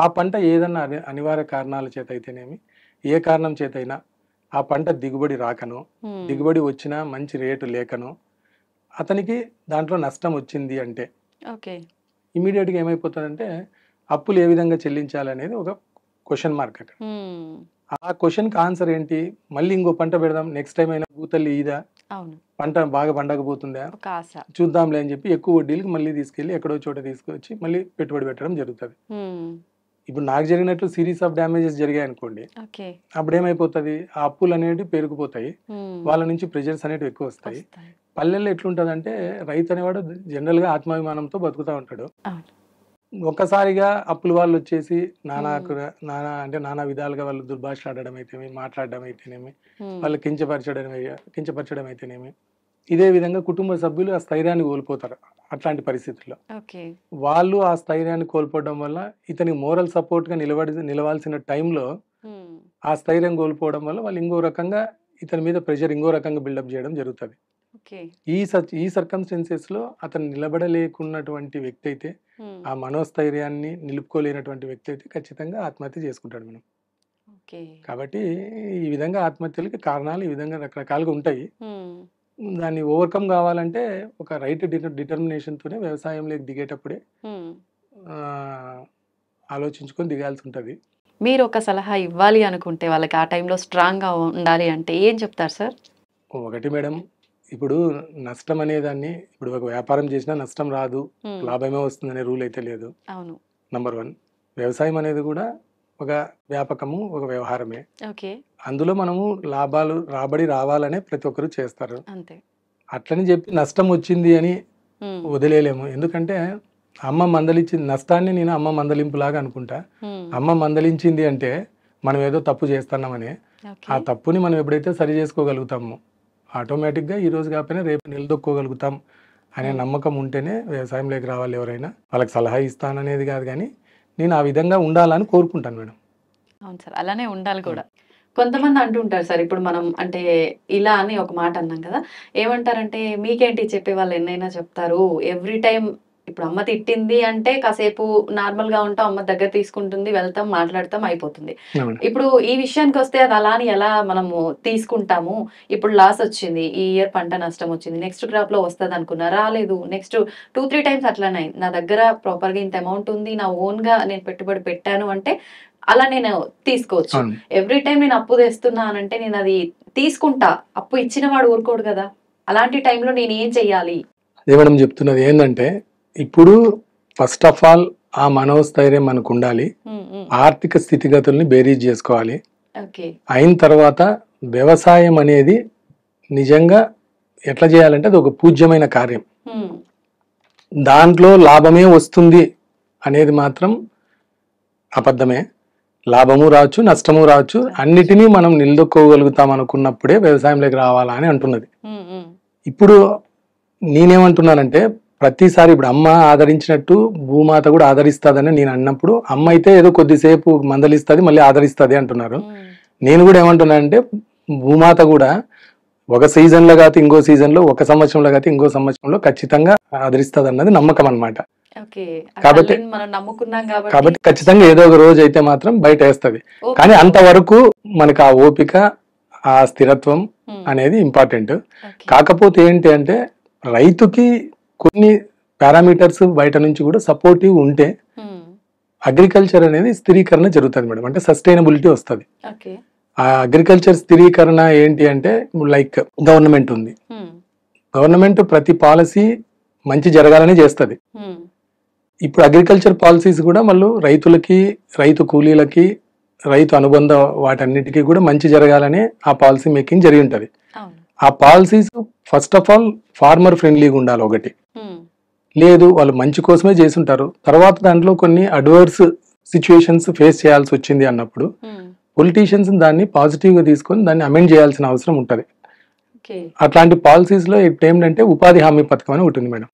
ఆ పంట ఏదన్నా అనివార్య కారణాల చేత అయితేనేమి ఏ కారణం చేత అయినా ఆ పంట దిగుబడి రాకను, దిగుబడి వచ్చినా మంచి రేటు లేకను అతనికి దాంట్లో నష్టం వచ్చింది అంటే ఇమీడియట్గా ఏమైపోతుందంటే అప్పులు ఏ విధంగా చెల్లించాలనేది ఒక క్వశ్చన్ మార్క్ అక్కడ. ఆ క్వశ్చన్కి ఆన్సర్ ఏంటి, మళ్ళీ ఇంకో పంట పెడదాం, నెక్స్ట్ టైం అయినా పూతల్లి ఈదా, పంట బాగా పండకపోతుందా చూద్దాంలే అని చెప్పి ఎక్కువ వడ్డీలకి మళ్ళీ తీసుకెళ్ళి ఎక్కడో చోట తీసుకొచ్చి మళ్ళీ పెట్టుబడి పెట్టడం జరుగుతుంది. ఇప్పుడు నాకు జరిగినట్లు సిరీస్ ఆఫ్ డ్యామేజెస్ జరిగాయి అనుకోండి, అప్పుడు ఏమైపోతుంది, ఆ అప్పులు అనేవి పెరిగిపోతాయి, వాళ్ళ నుంచి ప్రెజర్స్ అనేవి ఎక్కువ వస్తాయి. పల్లెల్లో ఎట్లుంటదంటే రైతు అనేవాడు జనరల్ గా ఆత్మాభిమానంతో బతుకుతా ఉంటాడు. ఒక్కసారిగా అప్పుల వాళ్ళు వచ్చేసి నానా విధాలుగా వాళ్ళు దుర్భాషలాడడం అయితేనేమి, మాట్లాడడం అయితేనేమి, వాళ్ళు కించపరచడం అయితేనేమి, ఇదే విధంగా కుటుంబ సభ్యులు ఆ స్థైర్యాన్ని కోల్పోతారు. అట్లాంటి పరిస్థితుల్లో వాళ్ళు ఆ స్థైర్యాన్ని కోల్పోవడం వల్ల ఇతనికి మోరల్ సపోర్ట్ గా నిలవాల్సిన టైంలో ఆ స్థైర్యం కోల్పోవడం వల్ల వాళ్ళు ఇంకో రకంగా ఇతని మీద ప్రెషర్ ఇంకో రకంగా బిల్డప్ చేయడం జరుగుతుంది. ఈ సర్కమ్స్టెన్సెస్ లో అతను నిలబడలేకున్నటువంటి వ్యక్తి అయితే, ఆ మనోస్థైర్యాన్ని నిలుపుకోలేనటువంటి వ్యక్తి అయితే ఖచ్చితంగా ఆత్మహత్య చేసుకుంటాడు మనం. కాబట్టి ఈ విధంగా ఆత్మహత్యలకి కారణాలు ఈ విధంగా రకరకాలుగా ఉంటాయి. దాన్ని ఓవర్కమ్ కావాలంటే ఒక రైట్ డిటర్మినేషన్ తోనే వ్యవసాయంలోకి దిగేటప్పుడే ఆలోచించుకొని దిగాల్సి ఉంటుంది. మీరు ఒక సలహా ఇవ్వాలి అనుకుంటే వాళ్ళకి ఆ టైంలో స్ట్రాంగ్ గా ఉండాలి అంటే ఏం చెప్తారు సార్? ఒకటి మేడం, ఇప్పుడు నష్టం అనేదాన్ని ఇప్పుడు ఒక వ్యాపారం చేసినా నష్టం రాదు, లాభమే వస్తుందనే రూల్ అయితే లేదు. నంబర్ 1, వ్యవసాయం అనేది కూడా ఒక వ్యాపకము, ఒక వ్యవహారమే. అందులో మనము రాబడి రావాలనే ప్రతి ఒక్కరు చేస్తారు. అట్లని చెప్పి నష్టం వచ్చింది అని వదిలేలేము. ఎందుకంటే అమ్మ మందలించింది, నష్టాన్ని నేను అమ్మ మందలింపులాగా అనుకుంటా. అమ్మ మందలించింది అంటే మనం ఏదో తప్పు చేస్తున్నామని, ఆ తప్పుని మనం ఎప్పుడైతే సరి చేసుకోగలుగుతామో ఆటోమేటిక్గా ఈ రోజు కాకపోయినా రేపు నిలదొక్కోగలుగుతాం అనే నమ్మకం ఉంటేనే వ్యవసాయంలోకి రావాలి. ఎవరైనా వాళ్ళకి సలహా ఇస్తాననేది కాదు, కానీ నేను ఆ విధంగా ఉండాలని కోరుకుంటాను మేడం. అవును సార్, అలానే ఉండాలి కూడా. కొంతమంది అంటుంటారు సార్, ఇప్పుడు మనం అంటే ఇలా అని ఒక మాట అన్నాం కదా, ఏమంటారంటే మీకేంటి చెప్పే వాళ్ళు ఎన్నైనా చెప్తారు, ఎవ్రీ టైం ఇప్పుడు అమ్మ తిట్టింది అంటే కాసేపు నార్మల్ గా ఉంటాం, అమ్మ దగ్గర తీసుకుంటుంది, వెళ్తాం, మాట్లాడతాం, అయిపోతుంది. ఇప్పుడు ఈ విషయానికి వస్తే అది అలా అని ఎలా మనము తీసుకుంటాము? ఇప్పుడు లాస్ వచ్చింది, ఈ ఇయర్ పంట నష్టం వచ్చింది, నెక్స్ట్ క్రాప్ లో వస్తుంది అనుకున్నా, రాలేదు, నెక్స్ట్ 2-3 టైమ్స్ అట్లానే నా దగ్గర ప్రాపర్ గా ఇంత అమౌంట్ ఉంది, నా ఓన్ గా నేను పెట్టుబడి పెట్టాను అంటే అలా నేను తీసుకోవచ్చు. ఎవ్రీ టైం నేను అప్పు తెస్తున్నానంటే నేను అది తీసుకుంటా, అప్పు ఇచ్చిన వాడు ఊరుకోడు కదా, అలాంటి టైంలో నేను ఏం చెయ్యాలి? అదే మేడం చెప్తున్నది ఏంటంటే, ఇప్పుడు ఫస్ట్ ఆఫ్ ఆల్ ఆ మనోస్థైర్యం మనకు ఉండాలి, ఆర్థిక స్థితిగతుల్ని బేరీజ్ చేసుకోవాలి. ఓకే. అయిన తర్వాత వ్యవసాయం అనేది నిజంగా ఎట్లా చేయాలంటే అది ఒక పూజ్యమైన కార్యం. దాంట్లో లాభమే వస్తుంది అనేది మాత్రం అబద్ధమే. లాభము రావచ్చు, నష్టము రావచ్చు, అన్నిటినీ మనం నిలదొక్కోగలుగుతాం అనుకున్నప్పుడే వ్యవసాయంలోకి రావాలా అని అంటున్నది. ఇప్పుడు నేనేమంటున్నానంటే ప్రతిసారి ఇప్పుడు అమ్మ ఆదరించినట్టు భూమాత కూడా ఆదరిస్తుందని నేను అన్నప్పుడు అమ్మ అయితే ఏదో కొద్దిసేపు మందలిస్తుంది మళ్ళీ ఆదరిస్తుంది అంటున్నారు. నేను కూడా ఏమంటున్నానంటే భూమాత కూడా ఒక సీజన్లో కాదు ఇంకో సీజన్లో, ఒక సంవత్సరంలో కాదు ఇంకో సంవత్సరంలో ఖచ్చితంగా ఆదరిస్తుంది అన్నది నమ్మకం అన్నమాట. కాబట్టి ఖచ్చితంగా ఏదో ఒక రోజు అయితే మాత్రం బయట వేస్తుంది. కానీ అంతవరకు మనకు ఆ ఓపిక, ఆ స్థిరత్వం అనేది ఇంపార్టెంట్. కాకపోతే ఏంటి అంటే రైతుకి కొన్ని పారామీటర్స్ బయట నుంచి కూడా సపోర్టివ్ ఉంటే అగ్రికల్చర్ అనేది స్థిరీకరణ జరుగుతుంది మేడం. అంటే సస్టైనబిలిటీ వస్తుంది. ఆ అగ్రికల్చర్ స్థిరీకరణ ఏంటి అంటే లైక్ గవర్నమెంట్ ఉంది, గవర్నమెంట్ ప్రతి పాలసీ మంచి జరగాలని చేస్తుంది. ఇప్పుడు అగ్రికల్చర్ పాలసీస్ కూడా మళ్ళీ రైతులకి, రైతు కూలీలకి, రైతు అనుబంధ వాటన్నిటికీ కూడా మంచి జరగాలని ఆ పాలసీ మేకింగ్ జరిగి ఉంటుంది. ఆ policies first of all farmer ఫ్రెండ్లీగా ఉండాలి ఒకటి. లేదు వాళ్ళు మంచి కోసమే చేసి ఉంటారు, తర్వాత దాంట్లో కొన్ని అడ్వర్స్ సిచ్యువేషన్స్ ఫేస్ చేయాల్సి వచ్చింది అన్నప్పుడు పొలిటీషియన్స్ దాన్ని పాజిటివ్ గా తీసుకొని దాన్ని అమెండ్ చేయాల్సిన అవసరం ఉంటది. అట్లాంటి పాలసీస్ లో ఏంటంటే ఉపాధి హామీ పథకం అని ఉంటుంది మేడం.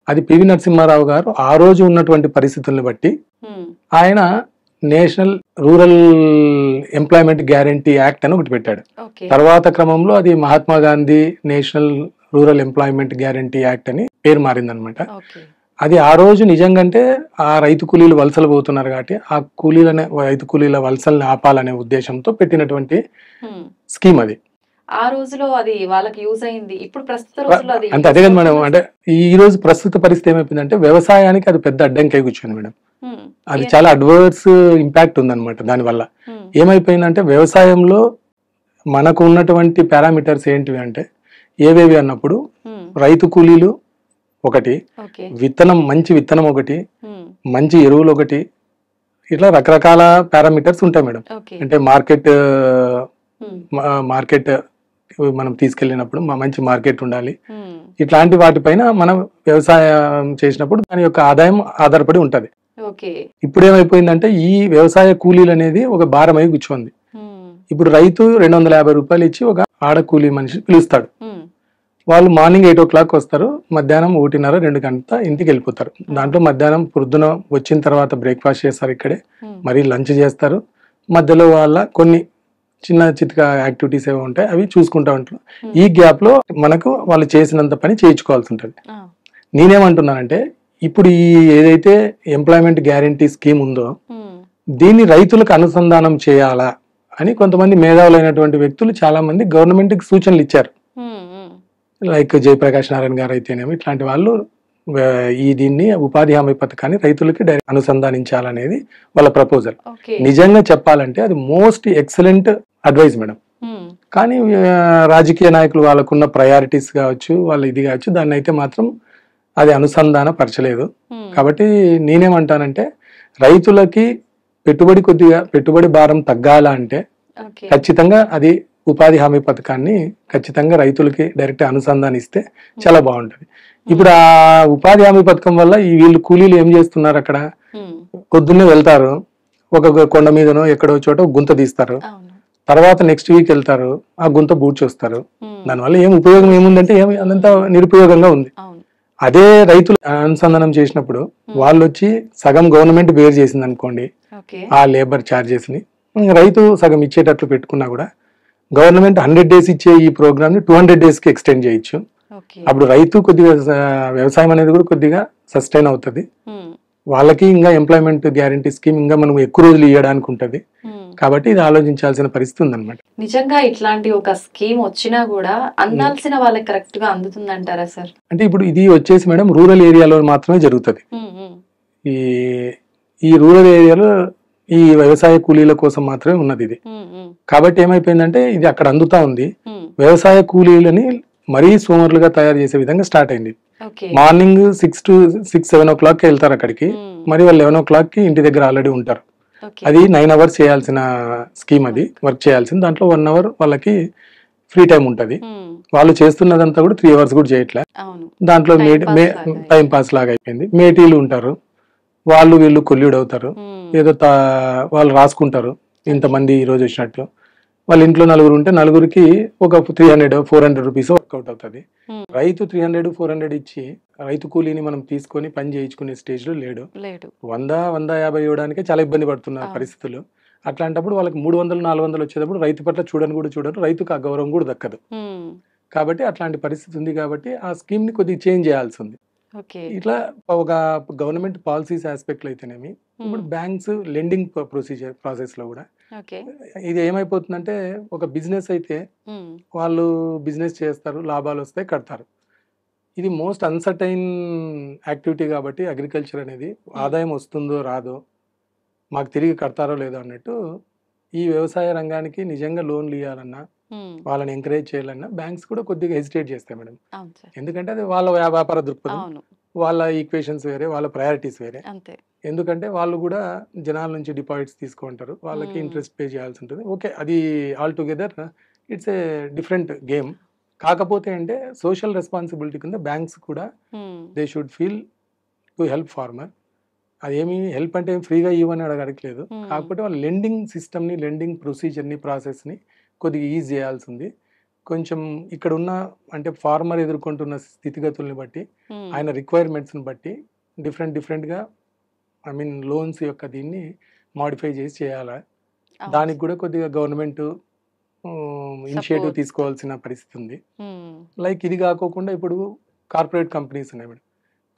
అది పివి నరసింహారావు గారు ఆ రోజు ఉన్నటువంటి పరిస్థితుల్ని బట్టి ఆయన national rural employment guarantee act అని ఒకటి పెట్టాడు. తర్వాత క్రమంలో అది Mahatma Gandhi national rural employment guarantee act అని పేరు మారిందనమాట. అది ఆ రోజు నిజంగాంటే ఆ రైతు కూలీలు వలసలు పోతున్నారు కాబట్టి ఆ రైతు కూలీల వలసల్ని ఆపాలనే ఉద్దేశంతో పెట్టినటువంటి స్కీమ్ అది. ఆ రోజులో అది వాళ్ళకి యూజ్ అయింది. ఇప్పుడు ప్రస్తుత రోజుల్లో అది అంటే అదే కదా మేడం. అంటే ఈ రోజు ప్రస్తుత పరిస్థితి ఏమైపోయిందంటే వ్యవసాయానికి అది పెద్ద అడ్డంకై కూర్చొంది మేడం. అది చాలా అడ్వర్స్ ఇంపాక్ట్ ఉందన్నమాట. దానివల్ల ఏమైపోయిందంటే వ్యవసాయంలో మనకు ఉన్నటువంటి పారామీటర్స్ ఏంటివి అంటే ఏవేవి అన్నప్పుడు రైతు కూలీలు ఒకటి, విత్తనం మంచి విత్తనం ఒకటి, మంచి ఎరువులు ఒకటి, ఇట్లా రకరకాల పారామీటర్స్ ఉంటాయి మేడం. అంటే మార్కెట్ మనం తీసుకెళ్ళినప్పుడు మంచి మార్కెట్ ఉండాలి. ఇట్లాంటి వాటిపైన మనం వ్యవసాయం చేసినప్పుడు దాని యొక్క ఆదాయం ఆధారపడి ఉంటది. ఇప్పుడు ఏమైపోయిందంటే ఈ వ్యవసాయ కూలీలు అనేది ఒక భారమై కూర్చోంది. ఇప్పుడు రైతు 250 రూపాయలు ఇచ్చి ఒక ఆడ కూలీ మనిషి పిలుస్తాడు. వాళ్ళు మార్నింగ్ 8 o'clock వస్తారు, మధ్యాహ్నం 1:30, 2 గంటల ఇంటికి వెళ్ళిపోతారు. దాంట్లో మధ్యాహ్నం పొద్దున వచ్చిన తర్వాత బ్రేక్ఫాస్ట్ చేస్తారు ఇక్కడే, మరి లంచ్ చేస్తారు. మధ్యలో వాళ్ళ కొన్ని చిన్న చిత్క యాక్టివిటీస్ ఏవో ఉంటాయి అవి చూసుకుంటా ఉంటారు. ఈ గ్యాప్ లో మనకు వాళ్ళు చేసినంత పని చేయించుకోవాల్సి ఉంటుంది. నేనేమంటున్నానంటే ఇప్పుడు ఈ ఏదైతే ఎంప్లాయ్మెంట్ గ్యారంటీ స్కీమ్ ఉందో దీన్ని రైతులకు అనుసంధానం చేయాలా అని కొంతమంది మేధావులైనటువంటి వ్యక్తులు చాలా మంది గవర్నమెంట్ కి సూచనలు ఇచ్చారు. లైక్ జయప్రకాష్ నారాయణ గారు అయితేనేమి ఇట్లాంటి వాళ్ళు దీన్ని ఉపాధి హామీ పథకాన్ని రైతులకి డైరెక్ట్ అనుసంధానించాలనేది వాళ్ళ ప్రపోజల్. నిజంగా చెప్పాలంటే అది మోస్ట్ ఎక్సలెంట్ అడ్వైస్ మేడం. కానీ రాజకీయ నాయకులు వాళ్ళకున్న ప్రయారిటీస్ కావచ్చు, వాళ్ళ ఇది కావచ్చు, దాన్ని అయితే మాత్రం అది అనుసంధాన పరచలేదు. కాబట్టి నేనేమంటానంటే రైతులకి పెట్టుబడి భారం తగ్గాల అంటే ఖచ్చితంగా అది ఉపాధి హామీ పథకాన్ని ఖచ్చితంగా రైతులకి డైరెక్ట్ అనుసంధానిస్తే చాలా బాగుంటది. ఇప్పుడు ఆ ఉపాధి హామీ పథకం వల్ల ఈ వీళ్ళు కూలీలు ఏం చేస్తున్నారు, అక్కడ పొద్దున్నే వెళ్తారు, ఒక కొండ మీదనో ఎక్కడో చోట గుంత తీస్తారు, తర్వాత నెక్స్ట్ వీక్ వెళ్తారు, ఆ గుంత బూడ్చి వస్తారు. దానివల్ల ఏం ఉపయోగం ఏముందంటే అదంతా నిరుపయోగంగా ఉంది. అదే రైతులు అనుసంధానం చేసినప్పుడు వాళ్ళు వచ్చి సగం గవర్నమెంట్ బేర్ చేసింది అనుకోండి ఆ లేబర్ ఛార్జెస్ ని, రైతు సగం ఇచ్చేటట్లు పెట్టుకున్నా కూడా గవర్నమెంట్ 100 days ఇచ్చే ఈ ప్రోగ్రామ్ ని 200 days కి ఎక్స్టెండ్ చేయొచ్చు. అప్పుడు రైతు కొద్దిగా వ్యవసాయం అనేది కూడా కొద్దిగా సస్టైన్ అవుతుంది. వాళ్ళకి ఇంకా ఎంప్లాయ్మెంట్ గ్యారంటీ స్కీమ్ ఇంకా మనం ఎక్కువ రోజులు ఇవ్వడానికి ఉంటది. కాబట్టి ఇది ఆలోచించాల్సిన పరిస్థితి ఉందన్నమాట. నిజంగా ఇట్లాంటి ఒక స్కీమ్ వచ్చినా కూడా అందాల్సిన వాళ్ళకి కరెక్ట్ గా అందుతుంది అంటారా సార్? అంటే ఇప్పుడు ఇది వచ్చేసి మేడం రూరల్ ఏరియాలో మాత్రమే జరుగుతుంది. ఈ రూరల్ ఏరియాలో ఈ వ్యవసాయ కూలీల కోసం మాత్రమే ఉన్నది ఇది. కాబట్టి ఏమైపోయిందంటే ఇది అక్కడ అందుతా ఉంది, వ్యవసాయ కూలీలని మరీ సోమరులుగా తయారు చేసే విధంగా స్టార్ట్ అయింది. ఓకే. మార్నింగ్ 6-7 o'clock వెళ్తారు అక్కడికి, మరి వాళ్ళు 11 o'clock ఇంటి దగ్గర ఆల్రెడీ ఉంటారు. ఓకే. అది 9 hours చేయాల్సిన స్కీమ్, అది వర్క్ చేయాల్సింది. దాంట్లో 1 hour వాళ్ళకి ఫ్రీ టైం ఉంటుంది. వాళ్ళు చేస్తున్నదంతా కూడా 3 hours కూడా చేయట్లే. అవును. దాంట్లో Time pass లాగా టైం పాస్ లాగా అయిపోయింది. మేటీలు ఉంటారు, వాళ్ళు వీళ్ళు కొల్యూడ్ అవుతారు, ఏదో వాళ్ళు రాసుకుంటారు ఇంతమంది ఈ రోజు వచ్చినట్టు. వాళ్ళ ఇంట్లో నలుగురు ఉంటే నలుగురికి ఒక 300-400 రూపీస్ వర్కౌట్ అవుతుంది. రైతు 300-400 ఇచ్చి రైతు కూలీని మనం తీసుకొని పని చేయించుకునే స్టేజ్ లో లేడు. లేడు. 100-150 ఇవ్వడానికే చాలా ఇబ్బంది పడుతున్న పరిస్థితులు. అట్లాంటప్పుడు వాళ్ళకి 300-400 వచ్చేటప్పుడు రైతు పట్ల చూడరు, రైతుకు ఆ గౌరవం కూడా దక్కదు. కాబట్టి అట్లాంటి పరిస్థితి ఉంది. కాబట్టి ఆ స్కీమ్ ని కొద్దిగా చేంజ్ చేయాల్సి ఉంది. ఓకే. ఇట్లా ఒక గవర్నమెంట్ పాలసీస్ ఆస్పెక్ట్ లో అయితేనేమి, ఇప్పుడు బ్యాంక్స్ లెండింగ్ ప్రాసెస్ లో కూడా ఓకే. ఇది ఏమైపోతుందంటే, ఒక బిజినెస్ అయితే వాళ్ళు బిజినెస్ చేస్తారు, లాభాలు వస్తాయి, కడతారు. ఇది మోస్ట్ అన్సర్టైన్ యాక్టివిటీ కాబట్టి అగ్రికల్చర్ అనేది ఆదాయం వస్తుందో రాదో, మాకు తిరిగి కడతారో లేదో అన్నట్టు ఈ వ్యవసాయ రంగానికి నిజంగా లోన్లు ఇవ్వాలన్నా, వాళ్ళని ఎంకరేజ్ చేయాలన్నా బ్యాంక్స్ కూడా కొద్దిగా హెసిటేట్ చేస్తాయి మేడం. అవును సార్. ఎందుకంటే అది వాళ్ళ వ్యాపార దృక్పథం, అవును. వాళ్ళ ఈక్వేషన్స్ వేరే, వాళ్ళ ప్రయారిటీస్ వేరే. అంతే. ఎందుకంటే వాళ్ళు కూడా జనాల నుంచి డిపాజిట్స్ తీసుకుంటారు, వాళ్ళకి ఇంట్రెస్ట్ పే చేయాల్సి ఉంటుంది. ఓకే, అది all together it's a different game. కాకపోతే అంటే సోషల్ రెస్పాన్సిబిలిటీ కింద బ్యాంక్స్ కూడా they should feel to help farmer. అదేమి హెల్ప్ అంటే ఫ్రీగా ఇవ్వని అడగట్లేదు, కాకపోతే వాళ్ళ లెండింగ్ సిస్టమ్ని, లెండింగ్ ప్రొసీజర్ని, ప్రాసెస్ని కొద్దిగా ఈజీ చేయాల్సి ఉంది. కొంచెం ఇక్కడ ఉన్న అంటే ఫార్మర్ ఎదుర్కొంటున్న స్థితిగతుల్ని బట్టి, ఆయన రిక్వైర్మెంట్స్ని బట్టి డిఫరెంట్గా ఐ మీన్ లోన్స్ యొక్క దీన్ని మాడిఫై చేసి చేయాలా. దానికి కూడా కొద్దిగా గవర్నమెంట్ ఇనిషియేటివ్ తీసుకోవాల్సిన పరిస్థితి ఉంది. లైక్ ఇది కాకోకుండా ఇప్పుడు కార్పొరేట్ కంపెనీస్ ఉన్నాయి మేడం.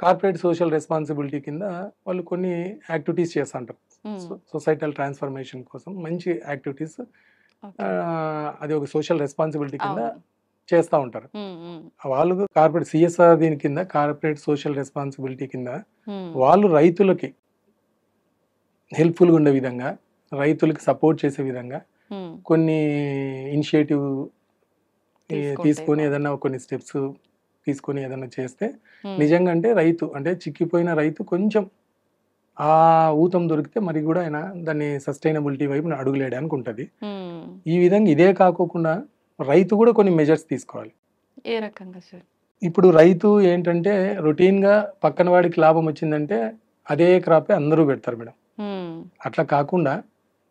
కార్పొరేట్ సోషల్ రెస్పాన్సిబిలిటీ కింద వాళ్ళు కొన్ని యాక్టివిటీస్ చేస్తూ ఉంటారు. సొసైటల్ ట్రాన్స్ఫర్మేషన్ కోసం మంచి యాక్టివిటీస్, అది ఒక సోషల్ రెస్పాన్సిబిలిటీ కింద చేస్తూ ఉంటారు. వాళ్ళు కార్పొరేట్ సిఎస్ఆర్ దీని కింద, కార్పొరేట్ సోషల్ రెస్పాన్సిబిలిటీ కింద వాళ్ళు రైతులకి హెల్ప్ఫుల్గా ఉండే విధంగా, రైతులకి సపోర్ట్ చేసే విధంగా కొన్ని ఇనిషియేటివ్ తీసుకొని ఏదన్నా కొన్ని స్టెప్స్ తీసుకొని ఏదన్నా చేస్తే నిజంగా అంటే రైతు అంటే చిక్కిపోయిన రైతు కొంచెం ఆ ఊతం దొరికితే మరి కూడా ఆయన దాన్ని సస్టైనబిలిటీ వైపు అడుగులేయడానికి ఉంటుంది. ఈ విధంగా ఇదే కాకోకుండా రైతు కూడా కొన్ని మెజర్స్ తీసుకోవాలి. ఏ రకంగా సార్? ఇప్పుడు రైతు ఏంటంటే రొటీన్గా పక్కన వాడికి లాభం వచ్చిందంటే అదే క్రాపే అందరూ పెడతారు మేడం. అట్లా కాకుండా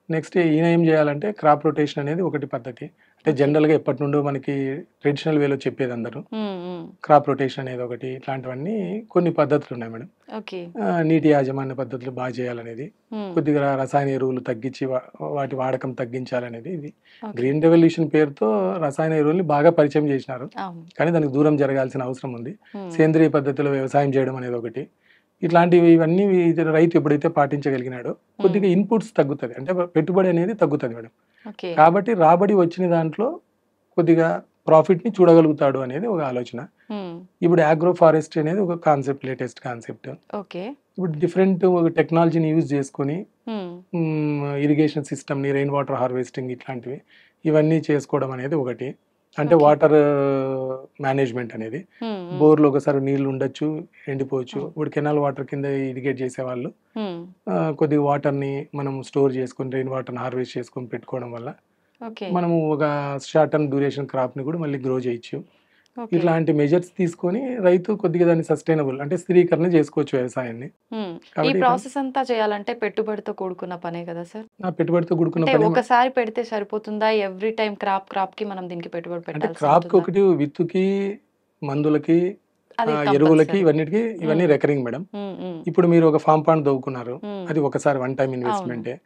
నెక్స్ట్ ఈయన ఏం చేయాలంటే క్రాప్ రొటేషన్ అనేది ఒకటి పద్ధతి. అంటే జనరల్గా ఎప్పటి నుండో మనకి ట్రెడిషనల్ వేలో చెప్పేది అందరూ క్రాప్ రొటేషన్ అనేది ఒకటి. ఇట్లాంటివన్నీ కొన్ని పద్ధతులు ఉన్నాయి మేడం. నీటి యాజమాన్య పద్ధతులు బాగా చేయాలనేది, కొద్దిగా రసాయన ఎరువులు తగ్గించి వాటి వాడకం తగ్గించాలనేది. ఇది గ్రీన్ రెవల్యూషన్ పేరుతో రసాయన ఎరువుల్ని బాగా పరిచయం చేసినారు, కానీ దానికి దూరం జరగాల్సిన అవసరం ఉంది. సేంద్రియ పద్ధతిలో వ్యవసాయం చేయడం అనేది ఒకటి. ఇట్లాంటివి ఇవన్నీ రైతు ఎప్పుడైతే పాటించగలిగినాడో కొద్దిగా ఇన్పుట్స్ తగ్గుతుంది, అంటే పెట్టుబడి అనేది తగ్గుతుంది మేడం. కాబట్టి రాబడి వచ్చిన దాంట్లో కొద్దిగా ప్రాఫిట్ ని చూడగలుగుతాడు అనేది ఒక ఆలోచన. ఇప్పుడు ఆగ్రో ఫారెస్ట్రీ అనేది ఒక కాన్సెప్ట్, లేటెస్ట్ కాన్సెప్ట్. ఇప్పుడు డిఫరెంట్ ఒక టెక్నాలజీని యూజ్ చేసుకొని ఇరిగేషన్ సిస్టమ్ ని, రెయిన్ వాటర్ హార్వెస్టింగ్ ఇట్లాంటివి ఇవన్నీ చేసుకోవడం అనేది ఒకటి. అంటే వాటర్ మేనేజ్మెంట్ అనేది, బోర్లో ఒకసారి నీళ్లు ఉండొచ్చు, ఎండిపోవచ్చు. ఇప్పుడు కెనాల్ వాటర్ కింద ఇరిగేట్ చేసే వాళ్ళు కొద్దిగా వాటర్ ని మనం స్టోర్ చేసుకొని, రెయిన్ వాటర్ హార్వెస్ట్ చేసుకొని పెట్టుకోవడం వల్ల మనము ఒక షార్ట్ టర్మ్ డ్యూరేషన్ క్రాప్ ని కూడా మళ్ళీ గ్రో చేయొచ్చు. ఇట్లాంటి మెజర్స్ తీసుకొని రైతు కొద్దిగా దాన్ని సస్టైనబుల్ అంటే స్థిరీకరణ చేసుకోవచ్చు వ్యవసాయాన్ని. ఈ ప్రాసెస్ అంతా చేయాలంటే పెట్టుబడితో కూడుకున్న పనే కదా సార్? పెట్టుబడితో కూడుకున్న పని. ఒకసారి పెడితే సరిపోతుందా? ఎవ్రీ టైం క్రాప్ కి మనం దీనికి పెట్టుబడి పెట్టాలి? క్రాప్ కి ఒకటి, విత్తుకి, మందులకి, ఎరువులకి, ఇవన్నీ రికరింగ్ మేడం. ఇప్పుడు మీరు ఒక ఫామ్ పాండ్ దవ్వుకున్నారు, అది ఒకసారి వన్ టైం ఇన్వెస్ట్మెంటే.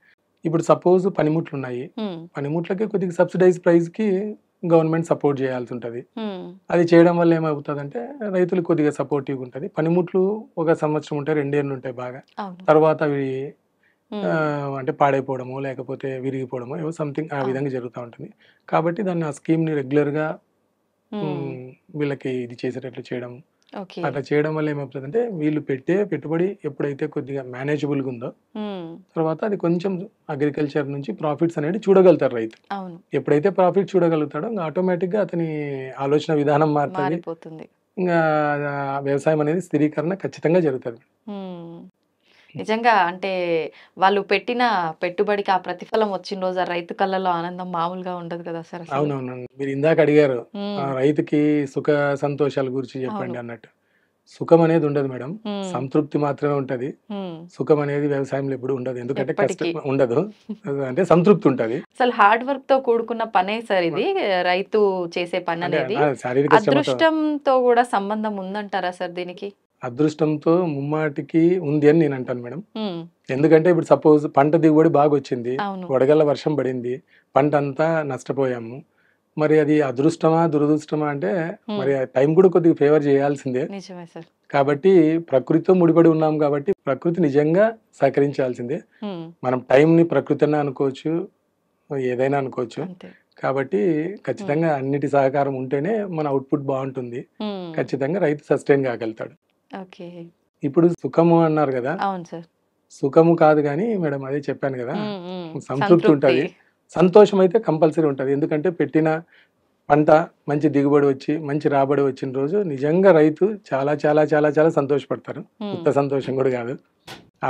ఇప్పుడు సపోజ్ పనిముట్లు ఉన్నాయి, పనిముట్లకి కొద్దిగా సబ్సిడైజ్ ప్రైస్ కి గవర్నమెంట్ సపోర్ట్ చేయాల్సి ఉంటుంది. అది చేయడం వల్ల ఏమవుతుందంటే రైతులకు కొద్దిగా సపోర్టివ్ ఉంటుంది. పనిముట్లు ఒక సంవత్సరం ఉంటాయి, 2 ఏళ్ళు ఉంటాయి బాగా, తర్వాత అవి అంటే పాడైపోవడము లేకపోతే విరిగిపోవడము ఏవో సంథింగ్ ఆ విధంగా జరుగుతూ ఉంటుంది. కాబట్టి దాన్ని ఆ స్కీమ్ ని రెగ్యులర్ గా వీళ్ళకి ఇది చేసేటట్లు చేయడం, అట్లా చేయడం వల్ల ఏమవుతుందంటే వీళ్ళు పెట్టే పెట్టుబడి ఎప్పుడైతే కొద్దిగా మేనేజబుల్ గా ఉందో తర్వాత అది కొంచెం అగ్రికల్చర్ నుంచి ప్రాఫిట్స్ అనేది చూడగలుగుతారు రైతు. ఎప్పుడైతే ప్రాఫిట్ చూడగలుగుతాడో ఆటోమేటిక్ గా అతని ఆలోచన విధానం మారుతుంది, ఇంకా వ్యవసాయం అనేది స్థిరీకరణ ఖచ్చితంగా జరుగుతుంది. హ్మ్. నిజంగా అంటే వాళ్ళు పెట్టిన పెట్టుబడికి ఆ ప్రతిఫలం వచ్చిన రోజు ఆ రైతు కళ్ళలో ఆనందం మామూలుగా ఉండదు కదా సార్ అసలు. అవునవునండి. మీరు ఇందాక అడిగారు హ్మ్. రైతుకి సుఖ సంతోషాల గురించి చెప్పండి అవును. అన్నట్టు. సుఖం అనేది ఉండదు మేడం. హ్మ్. సంతృప్తి మాత్రమే ఉంటది. హ్మ్. సుఖం అనేది వ్యవసాయంలో ఎప్పుడు ఉండదు. ఎందుకంటే ఎప్పటికీ. కష్టం ఉండదు. అంటే సంతృప్తి ఉంటది. అసలు హార్డ్ వర్క్ తో కూడుకున్న పనే సార్ ఇది. రైతు చేసే పని అంటే అనేది. శారీరక శ్రమతో అదృష్టంతో కూడా సంబంధం ఉందంటారా సార్ దీనికి? అదృష్టంతో ముమ్మాటికి ఉంది అని నేను అంటాను మేడం. హ్మ్. ఎందుకంటే ఇప్పుడు సపోజ్ పంట దిగుబడి బాగొచ్చింది. అవును. వడగళ్ల వర్షం పడింది. పంటంతా నష్టపోయాము. మరి అది అదృష్టమా? దురదృష్టమా? అంటే హ్మ్. మరి ఆ టైం కూడా కొద్దిగా ఫేవర్ చేయాల్సిందే. నిజమే సార్. కాబట్టి ప్రకృతితో ముడిపడి ఉన్నాం కాబట్టి ప్రకృతి నిజంగా సహకరించాల్సిందే. హ్మ్. మనం టైంని ప్రకృతి అన్నా అనుకోవచ్చు, ఏదైనా అనుకోవచ్చు. అంతే. కాబట్టి హ్మ్. ఖచ్చితంగా అన్నిటి సహకారం ఉంటేనే మన అవుట్‌పుట్ బావుంటుంది. హ్మ్. ఖచ్చితంగా రైతు సస్టైన్ కాగలుగుతాడు. ఓకే. ఇప్పుడు సుఖము అన్నారు గదా! అవును సార్. సుఖము కాదు గానీ మేడం అదే చెప్పాను గదా! హ్మ్. హ్మ్. సంతృప్తి సంతృప్తి. ఉంటది. సంతోషం అయితే కంపల్సరీ ఉంటది. ఎందుకంటే పెట్టిన పంట మంచి దిగుబడి వచ్చి, మంచి రాబడి వచ్చిన రోజు నిజంగా రైతు చాలా చాలా చాలా చాలా సంతోషపడతారు. హ్మ్. ఉత్త సంతోషం గూడా గాదు.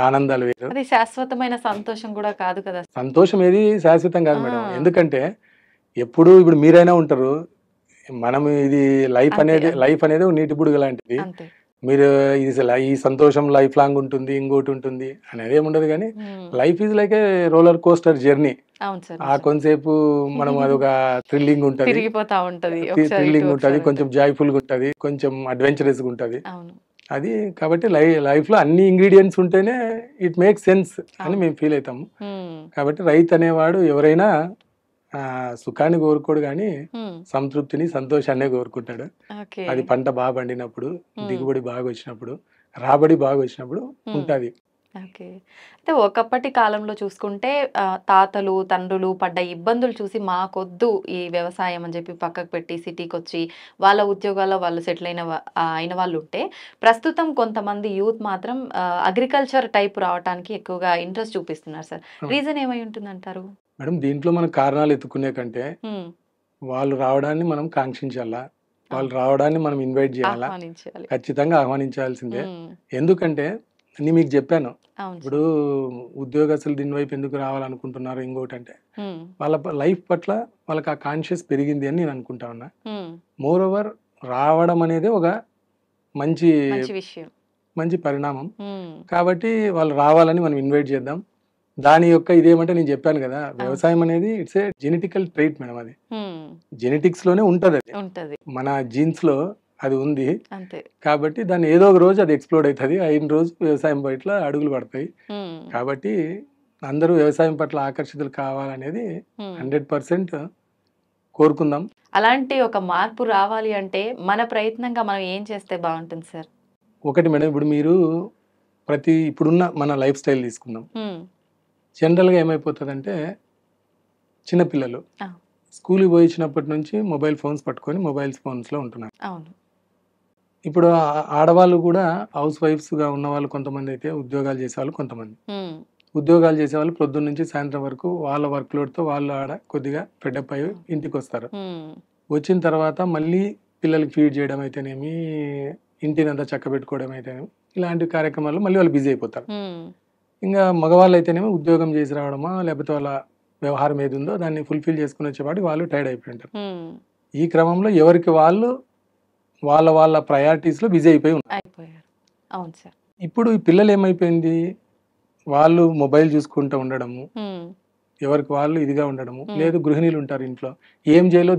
ఆనందాలు వేరు. అది శాశ్వతమైన సంతోషం కూడా కాదు కదా! సంతోషం ఏది శాశ్వతం గాదు మేడం. ఆ! ఎందుకంటే ఎప్పుడు ఇప్పుడు మీరైనా ఉంటారు. మనం ఇది అంతే. అంతే. లైఫ్ అనేది ఒక నీటి బుడగ లాంటిది. అంతే. మీరు ఈ సంతోషం లైఫ్ లాంగ్ ఉంటుంది. ఇంకోటి ఉంటుంది అనేది ఏమి ఉండదు గానీ హ్మ్. Life is like a roller coaster journey. అవును సార్. ఆ నిజం. కొంతసేపు మనం అదొక థ్రిల్లింగ్ ఉంటది. తిరిగిపోతా ఉంటది. ఒకసారి ఇటు, థ్రిల్లింగ్ ఉంటది. ఒకసారి అటు. కొంచెం జాయ్‌ఫుల్‌గా ఉంటది. కొంచెం అడ్వెంచరస్‌గా ఉంటది. అవును. అది కాబట్టి లైఫ్‌లో అన్ని ఇంగ్రీడియెంట్స్ ఉంటేనే ఇట్ మేక్స్ సెన్స్ అని అవును. మేము ఫీల్ అయితాము. హ్మ్. కాబట్టి రైతు అనేవాడు ఎవరైనా సుఖాన్ని కోరుకోడు గానీ హ్మ్. సంతృప్తిని, సంతోషాన్నే కోరుకుంటాడు. ఓకే. అది పంట బాగా పండినప్పుడు, హ్మ్. దిగుబడి బాగొచ్చినప్పుడు, రాబడి బాగొచ్చినప్పుడు హ్మ్. ఉంటాది. ఓకే. అయితే ఒకప్పటి కాలంలో చూసుకుంటే తాతలు, తండ్రులు పడ్డ ఇబ్బందులు చూసి మాకొద్దు ఈ వ్యవసాయం అని చెప్పి పక్కకు పెట్టి సిటీకొచ్చి వాళ్ళ ఉద్యోగాల్లో వాళ్ళు సెటిల్ అయిన వాళ్ళుంటే, ప్రస్తుతం కొంతమంది యూత్ మాత్రం అగ్రికల్చర్ టైప్ రావటానికి ఎక్కువగా ఇంట్రెస్ట్ చూపిస్తున్నారు సార్. అవును. రీజన్ ఏమై ఉంటుందంటారు? మేడం దీంట్లో మనం కారణాలు ఎతుక్కునే కంటే, హ్మ్. వాళ్ళు రావడాన్ని మనం కాంక్షించాలా? వాళ్ళు అవును. రావడాన్ని మనం ఇన్వైట్ జేయాలా? ఆహ్వానించాలి. ఖచ్చితంగా ఆహ్వానించాల్సిందే. హ్మ్. ఎందుకంటే నేను మీకు జెప్పాను. అవును ఇప్పుడు సార్. ఉద్యోగస్తులు దీని వైపు ఎందుకు రావాలనుకుంటున్నారు ఇంకోటంటే, హ్మ్. వాళ్ళ లైఫ్ పట్ల వాళ్ళకి ఆ కాన్షియస్ పెరిగింది అని నేను అనుకుంటా ఉన్నా. హ్మ్. మోర్ ఓవర్ రావడం అనేది ఒక మంచి, మంచి విషయం. మంచి పరిణామం. హ్మ్. కాబట్టి వాళ్ళు రావాలని మనం ఇన్వైట్ చేద్దాం. దాని యొక్క ఇదేమంటే నేను చెప్పాను గదా! అవును. వ్యవసాయం అనేది it's a genetical trait madam అది. హ్మ్. జెనెటిక్స్‌లోనే ఉంటదది. ఉంటది. మన జీన్స్‌లో అది ఉంది. అంతే. కాబట్టి దాన్ని ఏదో ఒక రోజు అది ఎక్స్‌ప్లోడ్ అయితది. అయిన రోజు వ్యవసాయం పట్ల అడుగులు పడతాయి. హ్మ్. కాబట్టి అందరూ వ్యవసాయం పట్ల ఆకర్షితులు కావాలనేది హ్మ్. 100% కోరుకుందాం. అలాంటి ఒక మార్పు రావాలి అంటే మన ప్రయత్నంగా మనం ఏం చేస్తే బావుంటుంది సార్? ఒకటి మేడం ఇప్పుడు మీరు ఇప్పుడున్న మన లైఫ్ స్టైల్ తీసుకుందాం. హ్మ్. జనరల్‌గా ఏమైపోతదంటే చిన్న పిల్లలు ఆ! స్కూల్‌కి పోయిచ్చినప్పటి నుంచి మొబైల్ ఫోన్స్ పట్టుకొని మొబైల్ ఫోన్స్‌లో ఉంటున్నారు. అవును. ఇప్పుడు ఆడవాళ్ళు కూడా హౌస్ వైఫ్స్‌గా ఉన్నవాళ్ళు కొంతమందైతే ఉద్యోగాలు చేసేవాళ్ళు కొంతమంది. హ్మ్. ఉద్యోగాలు చేసేవాళ్ళు పొద్దున్న నుంచి సాయంత్రం వరకు వాళ్ళ వర్క్ లోడ్‌తో వాళ్ళు ఆడ కొద్దిగా ఫెడప్ అయ్యి ఇంటికొస్తారు. హ్మ్. వచ్చిన తర్వాత మళ్ళీ పిల్లలకి ఫీడ్ చేయడం అయితేనేమి, ఇంటినంతా చక్కబెట్టుకోవడం అయితేనేమి, ఇలాంటి కార్యక్రమాల్లో మళ్ళీ వాళ్ళు బిజీ అయిపోతారు. హ్మ్. ఇంగా మగవాళ్ళైతేనేమో ఉద్యోగం చేసి రావడమా, లేకపోతే వాళ్ళ వ్యవహారం ఏదుందో దాన్ని ఫుల్‌ఫిల్ చేసుకొని వచ్చేపాటికి వాళ్ళు టైర్డ్ అయిపోయి ఉంటారు. హ్మ్. ఈ క్రమంలో ఎవరికి వాళ్ళు వాళ్ళ ప్రయారిటీస్‌లో బిజీ అయిపోయి ఉన్నారు. అయిపోయారు. అవును సార్. ఇప్పుడు ఈ పిల్లలేమైపోయింది, వాళ్ళు మొబైల్ చూసుకుంటూ ఉండడము, హ్మ్. ఎవరికి వాళ్ళు ఇదిగా ఉండడము, హ్మ్. లేదు గృహిణీలు ఉంటారు ఇంట్లో. ఏం చేయాలో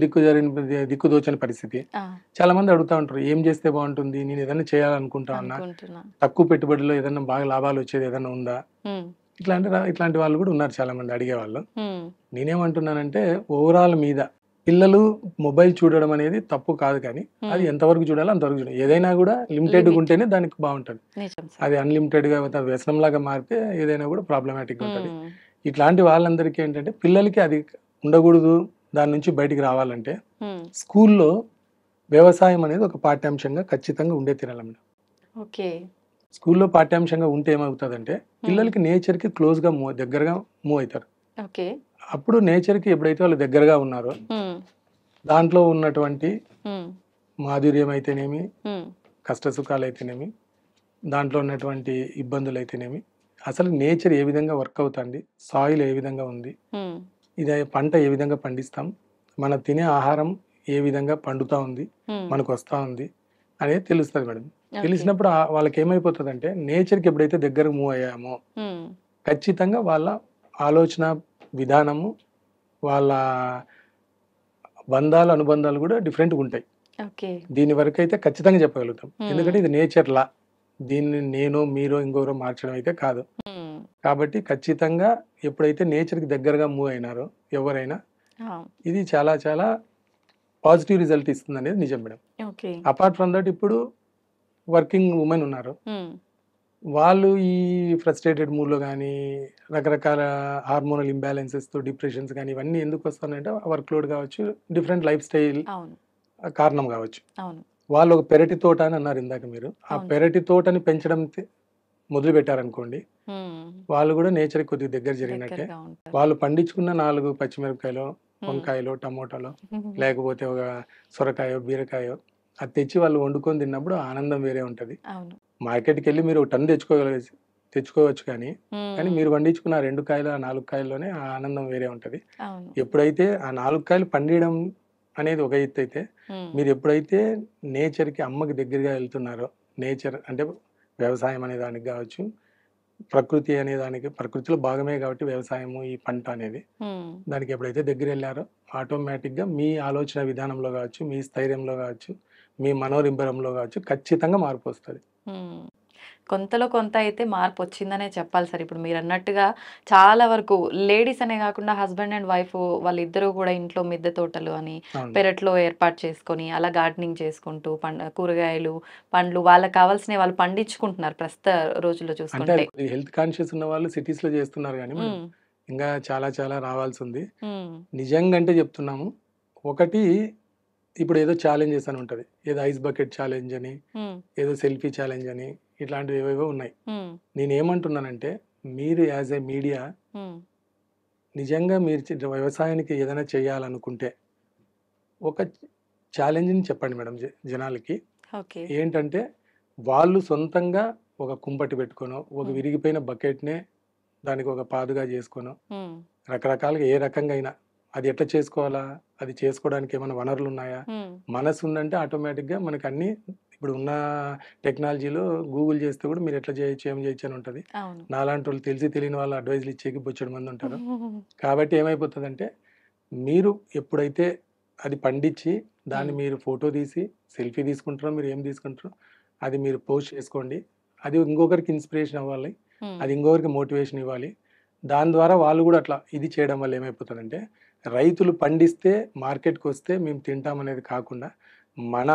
దిక్కుదోచని పరిస్థితి. ఆ! చాలామంది అడుగుతా ఉంటారు. ఏం చేస్తే బావుంటుంది? నేను ఏదైనా చేయాలనుకుంటా ఉన్నా. అనుకుంటున్నా. తక్కువ పెట్టుబడిలో ఏదన్నా బాగా లాభాలొచ్చేది ఏదన్నా ఉందా? హ్మ్. ఇట్లాంటి వాళ్ళు కూడా ఉన్నారు చాలామంది అడిగేవాళ్ళు. హ్మ్. నేనేమంటున్నానంటే ఓవరాల్ మీద పిల్లలు మొబైల్ చూడడం అనేది తప్పు కాదు కానీ, అది హ్మ్. ఎంతవరకు చూడాలో అంతవరకు చూడాలి. ఏదైనా కూడా లిమిటెడ్‌గా లిమిట్. ఉంటేనే దానికి బావుంటది. నిజం సార్. అది అన్‌లిమిటెడ్‌గా వ్యసనంలాగా మారితే ఏదైనా కూడా ప్రాబ్లమాటిక్‌గా ఉంటది. హ్మ్. ఇట్లాంటి వాళ్ళందరికీ ఏంటంటే పిల్లలకి అది ఉండకూడదు. దాని నుంచి బయటికి రావాలంటే హ్మ్. స్కూల్‌లో వ్యవసాయం అనేది ఒక పాఠ్యాంశంగా ఖచ్చితంగా ఉండే తీరాలి మేడం. ఓకే. స్కూల్‌లో పాఠ్యాంశంగా ఉంటే ఏమవుతదంటే హ్మ్. పిల్లలకి నేచర్‌కి క్లోజ్‌గా దగ్గరగా మూవ్ అయితారు. ఓకే. అప్పుడు నేచర్‌కి ఎప్పుడైతే వాళ్ళు దగ్గరగా ఉన్నారో హ్మ్. దాంట్లో ఉన్నటువంటి హ్మ్. మాధుర్యం అయితేనేమి, ఉమ్, కష్ట సుఖాలు అయితేనేమి, దాంట్లో ఉన్నటువంటి ఇబ్బందులు అయితేనేమి, అసలు నేచర్ ఏ విధంగా వర్క్ అవుతుంది, సాయిల్ ఏ విధంగా ఉంది, ఉమ్, ఇది పంట ఏ విధంగా పండిస్తాం, మనం తినే ఆహారం ఏ విధంగా పండుతా ఉంది, ఉమ్, మనకు వస్తూ ఉంది అనేది తెలుస్తుంది మేడం. ఓకే. తెలిసినప్పుడు వాళ్ళకి ఏమైపోతుందంటే నేచర్కి ఎప్పుడైతే దగ్గరకు మూవ్ అయ్యామో ఉమ్, ఖచ్చితంగా వాళ్ళ ఆలోచన విధానము, వాళ్ళ బంధాలు అనుబంధాలు కూడా డిఫరెంట్గా ఉంటాయి. ఓకే. దీని వరకు అయితే ఖచ్చితంగా చెప్పగలుగుతాం. Hmm. ఎందుకంటే ఇది నేచర్ లా, దీన్ని నేను మీరు ఇంకొకరు మార్చడం అయితే కాదు. ఉమ్, కాబట్టి ఖచ్చితంగా ఎప్పుడైతే నేచర్కి దగ్గరగా మూవ్ అయినారో ఎవరైనా ఆ, ఇది చాలా చాలా పాజిటివ్ రిజల్ట్ ఇస్తుంది అనేది నిజం madam. Okay. Apart from that ఇప్పుడు వర్కింగ్ ఉమెన్ ఉన్నారు, ఉమ్, వాళ్ళు ఈ ఫ్రస్ట్రేటెడ్ మూడ్లో కానీ రకరకాల హార్మోనల్ ఇంబ్యాలెన్సెస్తో డిప్రెషన్స్ కానీ ఇవన్నీ ఎందుకు వస్తున్నాయంటే వర్క్ లోడ్ కావచ్చు, డిఫరెంట్ లైఫ్ స్టైల్ అవును, కారణం కావచ్చు. అవును, వాళ్ళు ఒక పెరటి తోట అని అన్నారు ఇందాక మీరు, ఆ అవును. పెరటి తోటని పెంచడం మొదలు పెట్టారనుకోండి, ఉమ్, వాళ్ళు కూడా నేచర్కి కొద్దిగా దగ్గర జరిగినట్టే. దగ్గరగా ఉంటారు. వాళ్ళు పండించుకున్న 4 పచ్చిమిరపకాయలు, ఉమ్, వంకాయలు, టమోటాలు, ఉమ్, లేకపోతే ఒక సొరకాయో బీరకాయో అది తెచ్చి వాళ్ళు వండుకొని తిన్నప్పుడు ఆ ఆనందం వేరే ఉంటుంది. అవును. మార్కెట్కి వెళ్ళి మీరు ఒక టన్ తెచ్చుకోవచ్చు కానీ కానీ ఉమ్, మీరు పండించుకున్న ఆ 2 కాయలు, ఆ 4 కాయల్లోనే ఆ ఆనందం వేరే ఉంటుంది. అవును. ఎప్పుడైతే ఆ 4 కాయలు పండియడం అనేది ఒక ఎత్తు అయితే, ఉమ్, మీరు ఎప్పుడైతే నేచర్కి అమ్మకి దగ్గరగా వెళ్తున్నారో, నేచర్ అంటే వ్యవసాయం అనే దానికి కావచ్చు, ప్రకృతి అనే దానికి, ప్రకృతిలో భాగమే కాబట్టి వ్యవసాయము ఈ పంట అనేది, ఉమ్, దానికి ఎప్పుడైతే దగ్గర వెళ్ళారో ఆటోమేటిక్గా మీ ఆలోచన విధానంలో కావచ్చు, మీ స్థైర్యంలో కావచ్చు, మీ మనోరింబరంలో కావచ్చు ఖచ్చితంగా మార్పు వస్తుంది. ఉమ్. కొంతలో కొంత అయితే మార్పు వచ్చిందనే చెప్పాలి సార్. ఇప్పుడు మీరు అన్నట్టుగా చాలా వరకు లేడీస్ అనే కాకుండా హస్బెండ్ అండ్ వైఫ్ వాళ్ళిద్దరూ కూడా ఇంట్లో మిద్దె తోటలు అని అవును పెరట్లో ఏర్పాటు చేసుకొని అలా గార్డెనింగ్ చేసుకుంటూ కూరగాయలు, పండ్లు వాళ్ళకి కావాల్సినవి వాళ్ళు పండించుకుంటున్నారు ప్రస్తుత రోజుల్లో అంటే చూసుకుంటే. అది కొద్దిగా హెల్త్ కాన్షియస్ ఉన్న వాళ్ళు సిటీస్లో చేస్తున్నారు కానీ మేడం, ఉమ్, ఇంకా చాలా చాలా రావాల్సి ఉంది. ఉమ్, నిజంగా అంటే చెప్తున్నాము. ఒకటి ఇప్పుడు ఏదో ఛాలెంజెస్ అని ఉంటుంది, ఏదో ఐస్ బకెట్ ఛాలెంజ్ అని, ఉమ్, ఏదో సెల్ఫీ ఛాలెంజ్ అని, ఇట్లాంటివి ఏవేవో ఉన్నాయి. ఉమ్, నేనేమంటున్నానంటే మీరు యాజ్ ఏ మీడియా ఉమ్, నిజంగా మీరు వ్యవసాయానికి ఏదైనా చేయాలనుకుంటే ఒక ఛాలెంజ్ని చెప్పండి మేడం జనాలకి. ఓకే. ఏంటంటే వాళ్ళు సొంతంగా ఒక కుంపటి పెట్టుకోనో, ఒక ఉమ్, విరిగిపోయిన బకెట్నే దానికి ఒక పాదుగా చేసుకోనో, ఉమ్, రకరకాలుగా ఏ రకంగా అయినా అది ఎట్లా చేసుకోవాలా, అది చేసుకోవడానికి ఏమైనా వనరులు ఉన్నాయా, ఉమ్, మనసు ఉందంటే ఆటోమేటిక్గా మనకు అన్నీ ఇప్పుడు ఉన్న టెక్నాలజీలో గూగుల్ చేస్తే కూడా మీరు ఎట్లా చేయొచ్చు, ఏం చేయొచ్చు అని ఉంటుంది. అవును. నాలాంటి వాళ్ళు తెలిసి తెలియని వాళ్ళు అడ్వైజ్లు ఇచ్చేకి బొచ్చడు మంది ఉంటారు. ఉమ్, కాబట్టి ఏమైపోతుందంటే మీరు ఎప్పుడైతే అది పండించి దాన్ని మీరు ఫోటో తీసి సెల్ఫీ తీసుకుంటారో, మీరు ఏం తీసుకుంటారో అది మీరు పోస్ట్ చేసుకోండి. అది ఇంకొకరికి ఇన్స్పిరేషన్ అవ్వాలి, ఉమ్, అది ఇంకొకరికి మోటివేషన్ ఇవ్వాలి. దాని ద్వారా వాళ్ళు కూడా అట్లా ఇది చేయడం వల్ల ఏమైపోతుందంటే రైతులు పండిస్తే మార్కెట్కి వస్తే మేము తింటామనేది కాకుండా మన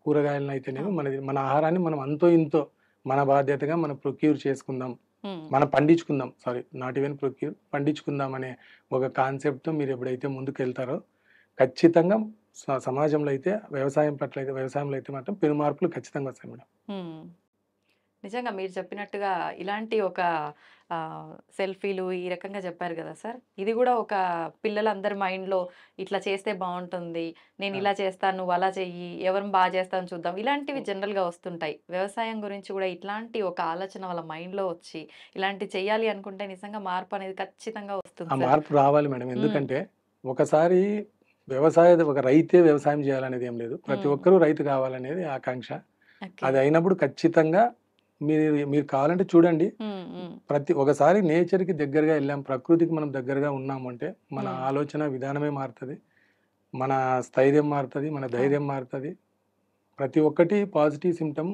కూరగాయలను అయితేనేమి అవును. మన ఆహారాన్ని మనం అంతో ఇంతో మన బాధ్యతగా మనం ప్రొక్యూర్ చేసుకుందాం, ఉమ్, మనం పండించుకుందాం, సారీ నాట్ ఈవెన్ ప్రొక్యూర్, పండించుకుందాం అనే ఒక కాన్సెప్ట్తో మీరు ఎప్పుడైతే ముందుకు వెళ్తారో ఖచ్చితంగా సమాజంలో అయితే వ్యవసాయం పట్ల అయితే వ్యవసాయంలో అయితే మాత్రం పెను మార్పులు ఖచ్చితంగా వస్తాయి మేడం. ఉమ్. నిజంగా మీరు చెప్పినట్టుగా ఇలాంటి ఒక సెల్ఫీలు ఈ రకంగా చెప్పారు కదా సార్. ఇది కూడా ఒక పిల్లలందరి మైండ్‌లో ఇట్లా చేస్తే బావుంటుంది. నేను ఇలా చేస్తాను, నువ్వు అలా చెయ్యి, ఎవరు బాగా చేస్తారో చూద్దాం. ఇలాంటివి జనరల్‌గా వస్తుంటాయి. వ్యవసాయం గురించి కూడా ఇట్లాంటి ఒక ఆలోచన వాళ్ళ మైండ్‌లో వచ్చి ఇలాంటివి చేయాలి అనుకుంటే నిజంగా మార్పు అనేది ఖచ్చితంగా ఆ వస్తుంది సార్. మార్పు రావాలి మేడం. హ్మ్. ఎందుకంటే ఒకసారి ఒక రైతే వ్యవసాయం చేయాలనేది ఏం లేదు. ప్రతి హ్మ్. ఒక్కరూ రైతు కావాలనేది ఆకాంక్ష. ఓకే. అది అయినప్పుడు ఖచ్చితంగా మీరు మీరు కావాలంటే చూడండి. హ్మ్. హ్మ్. ఒకసారి నేచర్‌కి దగ్గరగా వెళ్ళాం, ప్రకృతికి మనం దగ్గరగా ఉన్నాము అంటే మన హ్మ్. ఆలోచన విధానమే మారుతది. మన స్థైర్యం మారుతది, మన అవును. ధైర్యం మారుతది. ప్రతి ఒక్కటి పాజిటివ్ సింప్టమ్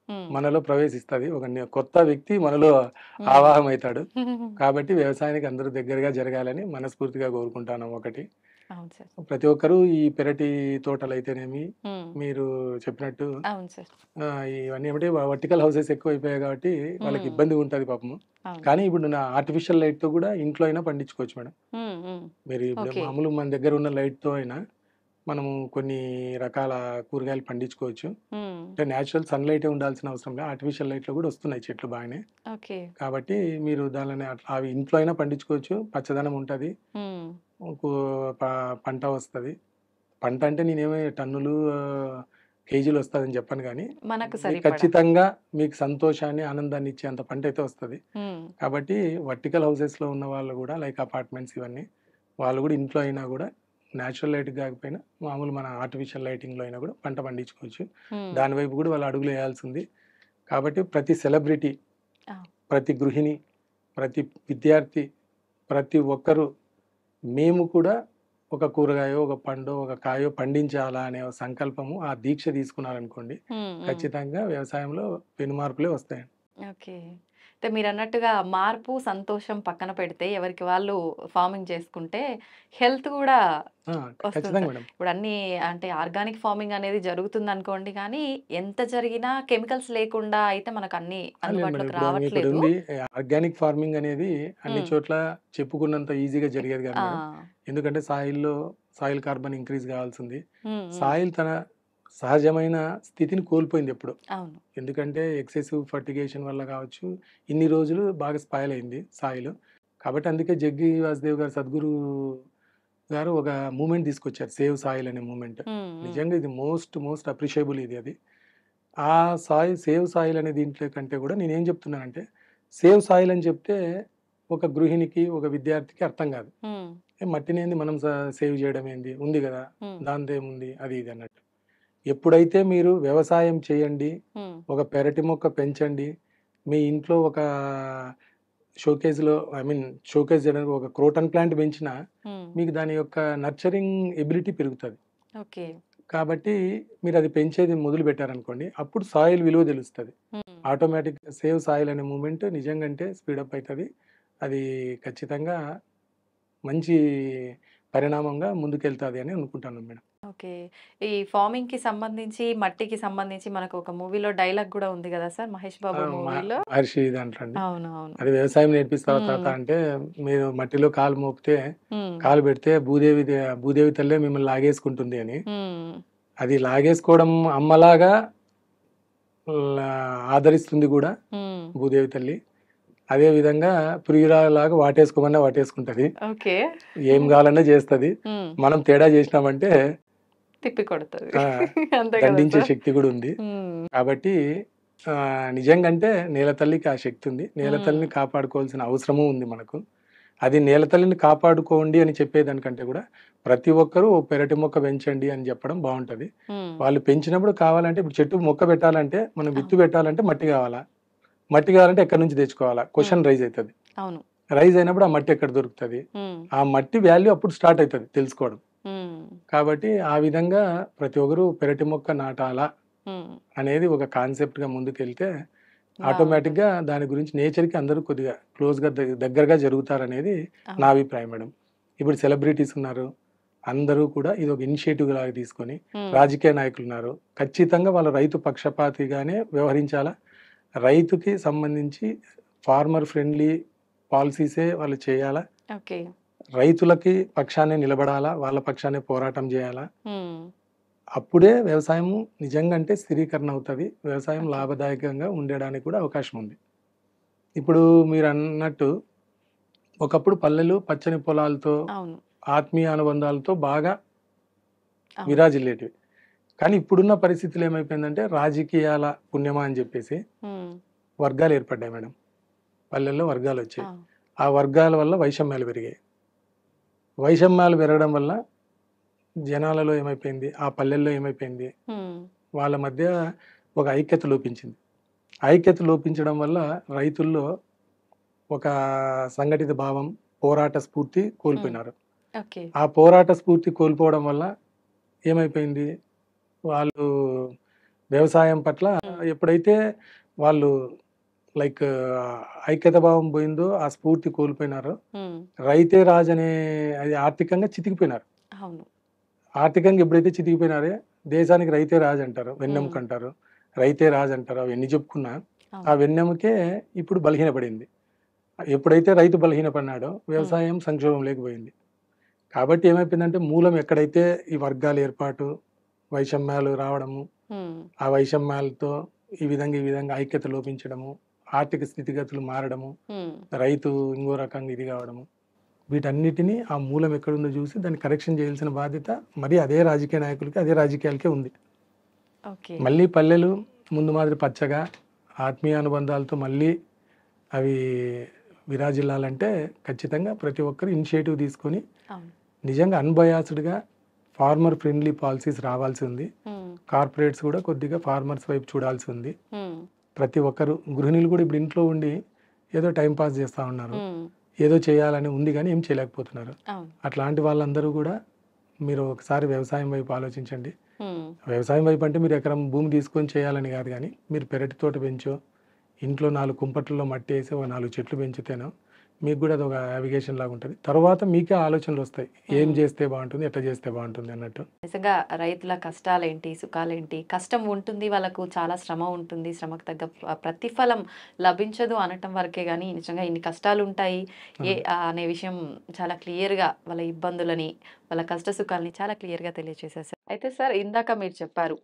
హ్మ్. మనలో ప్రవేశిస్తది. ఒక కొత్త వ్యక్తి మనలో హ్మ్. ఆవాహమైతాడు. కాబట్టి వ్యవసాయానికి అందరూ దగ్గరగా జరగాలని మనస్ఫూర్తిగా కోరుకుంటాను ఒకటి. అవును సార్. ప్రతి ఒక్కరూ ఈ పెరటి తోటలైతేనేమి, హ్మ్. మీరు చెప్పినట్టు అవును సార్. ఇవన్నీ ఏమంటే వర్టికల్ హౌసెస్ ఎక్కువైపోయాయి కాబట్టి వాళ్ళకి హ్మ్. ఇబ్బందిగా ఉంటది పాపము. అవును. కానీ ఇప్పుడు ఆర్టిఫిషియల్ లైట్‌తో కూడా ఇంట్లో అయినా పండించుకోవచ్చు మేడం. హ్మ్. హ్మ్. మీరు ఇప్పుడు ఓకే. మామూలు మన దగ్గర ఉన్న లైట్‌తో అయినా మనము కొన్ని రకాల కూరగాయలు పండించుకోవచ్చు. హ్మ్. అంటే నేచురల్ సన్‌లైటే ఉండాల్సిన అవసరం లేదు. ఆర్టిఫిషియల్ లైట్‌లో కూడా వస్తున్నాయి చెట్లు బాగానే. ఓకే. కాబట్టి మీరు దానిని అవి ఇంట్లో అయినా పండించుకోవచ్చు. పచ్చదనం ఉంటది. హ్మ్. కు ప పంట వస్తది. పంట అంటే నేనేమి టన్నులు కేజీలు వస్తుందని చెప్పాను, కానీ మనకు మీకు సరిపడా. ఖచ్చితంగా మీకు సంతోషాన్ని ఆనందాన్ని ఇచ్చే అంత పంట అయితే వస్తుంది. ఉమ్, కాబట్టి వర్టికల్ హౌసెస్లో ఉన్న వాళ్ళు కూడా లైక్ అపార్ట్మెంట్స్ ఇవన్నీ వాళ్ళు కూడా ఇంట్లో అయినా కూడా న్యాచురల్ లైట్ కాకపోయినా మామూలు మన ఆర్టిఫిషియల్ లైటింగ్లో అయినా కూడా పంట పండించుకోవచ్చు. ఉమ్, దాని వైపు కూడా వాళ్ళు అడుగులు వేయాల్సింది. కాబట్టి ప్రతి సెలబ్రిటీ, ఆ, ప్రతి గృహిణి, ప్రతి విద్యార్థి, ప్రతి ఒక్కరూ మేము కూడా ఒక కూరగాయో ఒక పండో ఒక కాయో పండించాలా అనే ఒక సంకల్పము ఆ దీక్ష తీసుకున్నారనుకోండి, ఉమ్, ఉమ్. ఖచ్చితంగా వ్యవసాయంలో పెను మార్పులే వస్తాయి. ఓకే. అయితే మీరన్నట్టుగా మార్పు, సంతోషం పక్కన పెడితే ఎవరికి వాళ్ళు ఫార్మింగ్ చేసుకుంటే హెల్త్ కూడా ఆ, వస్తుంది ఖచ్చితంగా సార్. మేడం. ఇప్పుడు అన్నీ అంటే ఆర్గానిక్ ఫార్మింగ్ అనేది జరుగుతుందనుకోండి కానీ, ఎంత జరిగినా కెమికల్స్ లేకుండా అయితే మనకు అన్నీ లేదు మేడం, అందుబాటులోకి ఇప్పుడు ఇప్పుడు రావట్లేదు. ఉంది ఆర్గానిక్ ఫార్మింగ్ అనేది అన్ని హ్మ్. చోట్ల చెప్పుకున్నంత ఈజీగా జరిగేది కాదు ఆ! మేడం. ఎందుకంటే సాయిల్ కార్బన్ ఇంక్రీజ్ కావాల్సింది. హ్మ్. హ్మ్. సాయిల్ తన సహజమైన స్థితిని కోల్పోయింది ఎప్పుడు. అవును. ఎందుకంటే ఎక్సెసివ్ ఫర్టిగేషన్ వల్ల కావచ్చు, ఇన్ని రోజులు బాగా స్పాయిల్ అయింది సాయిల్. కాబట్టి అందుకే జగ్గి వాసుదేవ్ గారు, సద్గురు గారు ఒక మూమెంట్ తీసుకొచ్చారు, సేవ్ సాయిల్ అనే మూమెంట్. హ్మ్. హ్మ్. నిజంగా ఇది మోస్ట్ అప్రిషియబుల్ ఇది. అది ఆ సేవ్ సాయిల్ అనే దీంట్లో కంటే కూడా నేనేం చెప్తున్నానంటే, సేవ్ సాయిల్ అని చెప్తే ఒక గృహిణికి ఒక విద్యార్థికి అర్థం కాదు. హ్మ్. మట్టినేంది మనం సేవ్ చేయడం ఏంది, ఉంది కదా హ్మ్. దాందేముంది అది ఇది అన్నట్టు. ఎప్పుడైతే మీరు వ్యవసాయం చేయండి, హ్మ్. ఒక పెరటి మొక్క పెంచండి, మీ ఇంట్లో ఒక షోకేజ్లో షోకేజ్ చేయడానికి ఒక క్రోటన్ ప్లాంట్ పెంచినా హ్మ్. మీకు దాని యొక్క నర్చరింగ్ ఎబిలిటీ పెరుగుతుంది. ఓకే. కాబట్టి మీరు అది పెంచేది మొదలు పెట్టారనుకోండి, అప్పుడు సాయిల్ విలువ తెలుస్తుంది. హ్మ్. ఆటోమేటిక్ సేవ్ సాయిల్ అనే మూమెంట్ నిజంగా అంటే స్పీడప్ అవుతుంది. అది ఖచ్చితంగా మంచి పరిణామంగా ముందుకెళ్తుంది అని అనుకుంటాను మేడం. ఓకే. ఈ ఫార్మింగ్‌కి సంబంధించి, మట్టికి సంబంధించి మనకు ఒక మూవీలో డైలాగ్ గూడా ఉంది గదా సార్! 'మహేష్ బాబు' మూవీలో. మహర్షి దాంట్లో అండి, అవును. అవును. అది వ్యవసాయం నేర్పిస్తావా తాత హ్మ్. అంటే, మీరు మట్టిలో కాలు మోపితే హ్మ్. కాలు పెడితే భూదేవి తల్లే మిమ్మల్ని లాగేసుకుంటుంది అని. హ్మ్. అది లాగేసుకోవడం అమ్మలాగా ఆదరిస్తుంది కూడా హ్మ్. భూదేవి తల్లి. అదే విధంగా ప్రియురాలాగా వాటేసుకోమన్నా వాటేసుకుంటది. ఓకే. ఏం కావాలన్నా చేస్తది. హ్మ్. మనం తేడా చేసినామంటే తిప్పి కొడతది. ఆ, అంతే గదా దండించే సార్! శక్తి కూడా ఉంది. హ్మ్. కాబట్టి నిజంగంటే నేల తల్లికి ఆ శక్తి ఉంది. నేల హ్మ్. తల్లిని కాపాడుకోవాల్సిన అవసరము ఉంది మనకు. అది నేల తల్లిని కాపాడుకోండి అని చెప్పేదానికంటే కూడా ప్రతి ఒక్కరూ ఓ పెరటి మొక్క పెంచండి అని చెప్పడం బావుంటది. హ్మ్. వాళ్ళు పెంచినప్పుడు కావాలంటే, ఇప్పుడు చెట్టు మొక్క పెట్టాలంటే మనం విత్తు అవును. పెట్టాలంటే మట్టి కావాలా? మట్టి కావాలంటే ఎక్కడి నుంచి తెచ్చుకోవాలా? హ్మ్. క్వెషన్ రైజ్ అయితది. అవును. రైజ్ అయినప్పుడు ఆ మట్టి ఎక్కడ దొరుకుతది? హ్మ్. ఆ మట్టి వాల్యూ అప్పుడు స్టార్ట్ అయితది తెలుసుకోవడం. హ్మ్. కాబట్టి ఆ విధంగా ప్రతి ఒక్కరు పెరటి మొక్క నాటాలా హ్మ్. అనేది ఒక కాన్సెప్ట్‌గా ముందుకెళ్తే బావుంటది. ఆటోమేటిక్‌గా దాని గురించి నేచర్‌కి అందరూ కొద్దిగా క్లోజ్‌గా దగ్గరగా జరుగుతారనేది నా అవును. అభిప్రాయం మేడం. ఇప్పుడు సెలబ్రిటీస్ ఉన్నారు. అందరూ కూడా ఇది ఒక ఇనిషియేటివ్ లాగా తీసుకొని, హ్మ్. రాజకీయ నాయకులున్నారు. ఖచ్చితంగా వాళ్ళు రైతు పక్షపాతిగానే వ్యవహరించాలా. రైతుకి సంబంధించి ఫార్మర్ ఫ్రెండ్లీ పాలిసీసే వాళ్ళు చేయాలా. ఓకే. రైతులకి పక్షానే నిలబడాలా. వాళ్ళ పక్షానే పోరాటం చేయాలా. హ్మ్. అప్పుడే వ్యవసాయము నిజంగా అంటే స్థిరీకరణ అవుతది. వ్యవసాయం ఓకే. లాభదాయకంగా ఉండడానికి కూడా అవకాశం ఉంది. ఇప్పుడు మీరన్నట్టు ఒకప్పుడు పల్లెలు పచ్చని పొలాలతో, అవును. ఆత్మీయ అనుబంధాలతో బాగా అవును. విరాజిల్లేటివి. కానీ ఇప్పుడున్న పరిస్థితులు ఏమైపోయిందంటే రాజకీయాల పుణ్యమా అని చెప్పేసి హ్మ్. వర్గాలు ఏర్పడ్డాయి మేడం. పల్లెల్లో ఆ! వర్గాలొచ్చాయి. ఆ వర్గాల వల్ల వైషమ్యాలు పెరిగాయి. వైషమ్యాలు పెరగడం వల్ల జనాలలో ఏమైపోయింది, ఆ పల్లెల్లో ఏమైపోయింది, హ్మ్. వాళ్ళ మధ్య ఒక ఐక్యత లోపించింది. ఐక్యత లోపించడం వల్ల రైతుల్లో ఒక సంఘటిత భావం, పోరాట స్ఫూర్తి హ్మ్. కోల్పోయినారు. ఓకే. ఆ పోరాట స్ఫూర్తి కోల్పోవడం వల్ల ఏమైపోయింది, వాళ్ళు వ్యవసాయం పట్ల హ్మ్. ఎప్పుడైతే వాళ్ళు లైక్ ఐక్యత భావం పోయిందో, ఆ స్ఫూర్తి కోల్పోయినారో, హ్మ్. రైతే రాజు అనే అది ఆర్థికంగా చితికిపోయినారు. అవును. ఆర్థికంగా ఎప్పుడైతే చితికిపోయినారో దేశానికి రైతే రాజు అంటారు, హ్మ్. వెన్నెముక అంటారు, రైతే రాజు అంటారు. అవన్నీ చెప్పుకున్నా ఆ అవును. వెన్నెముకే ఇప్పుడు బలహీనపడింది. ఎప్పుడైతే రైతు బలహీనపడినాడో హ్మ్. వ్యవసాయం సంక్షోభంలోకి పోయింది. కాబట్టి ఏమైపోయిందంటే మూలం ఎక్కడైతే ఈ వర్గాల ఏర్పాటు, వైషమ్యాలు రావడము, హ్మ్. ఆ వైషమ్యాలతో ఈ విధంగా ఐక్యత లోపించడము, ఆర్థిక స్థితిగతులు మారడము, హ్మ్. రైతు ఇంకో రకంగా ఇది కావడము, వీటన్నిటిని ఆ మూలం ఎక్కడుందో చూసి దాన్ని కరెక్షన్ చేయాల్సిన బాధ్యత మరి అదే రాజకీయ నాయకులకి, అదే రాజకీయాలకే ఉంది. ఓకే. మళ్ళీ పల్లెలు ముందు మాదిరి పచ్చగా ఆత్మీయ అనుబంధాలతో మళ్ళీ అవి విరాజిల్లాలంటే ఖచ్చితంగా ప్రతి ఒక్కరు ఇనిషియేటివ్ తీసుకొని అవును. నిజంగా అన్బయాస్డ్గా ఫార్మర్ ఫ్రెండ్లీ పాలసీస్ రావాల్సి ఉంది. కార్పొరేట్స్ కూడా కొద్దిగా ఫార్మర్స్ వైపు చూడాల్సి ఉంది. ప్రతి ఒక్కరు గృహిణులు కూడా ఇప్పుడు ఇంట్లో ఉండి ఏదో టైం పాస్ చేస్తూ ఉన్నారు, ఏదో చేయాలని ఉంది కానీ ఏం చేయలేకపోతున్నారు. అవును. అట్లాంటి వాళ్ళందరూ కూడా మీరు ఒకసారి వ్యవసాయం వైపు ఆలోచించండి. వ్యవసాయం వైపు అంటే మీరు ఎకరం భూమి తీసుకొని చేయాలని కాదు, కానీ మీరు పెరటి తోట పెంచో, ఇంట్లో 4 కుంపట్లలో మట్టి వేసి ఒక 4 చెట్లు పెంచితేనో మీకు కూడా అదొక నావిగేషన్ లాగా ఉంటుంది. తర్వాత మీకే ఆలోచనలు వస్తాయి, ఏం చేస్తే బాగుంటుంది, ఎట్లా చేస్తే బాగుంటుంది అన్నట్టు. నిజంగా రైతుల కష్టాలేంటి, సుఖాలేంటి, కష్టం ఉంటుంది, వాళ్ళకు చాలా శ్రమ ఉంటుంది, శ్రమకు తగ్గ ప్రతిఫలం లభించదు అనటం వరకే కానీ నిజంగా ఇన్ని కష్టాలు ఉంటాయి అనే విషయం చాలా క్లియర్గా వాళ్ళ ఇబ్బందులని, వాళ్ళ కష్ట సుఖాలని చాలా క్లియర్గా తెలియజేసేసారు. అయితే సార్, ఇందాక మీరు చెప్పారు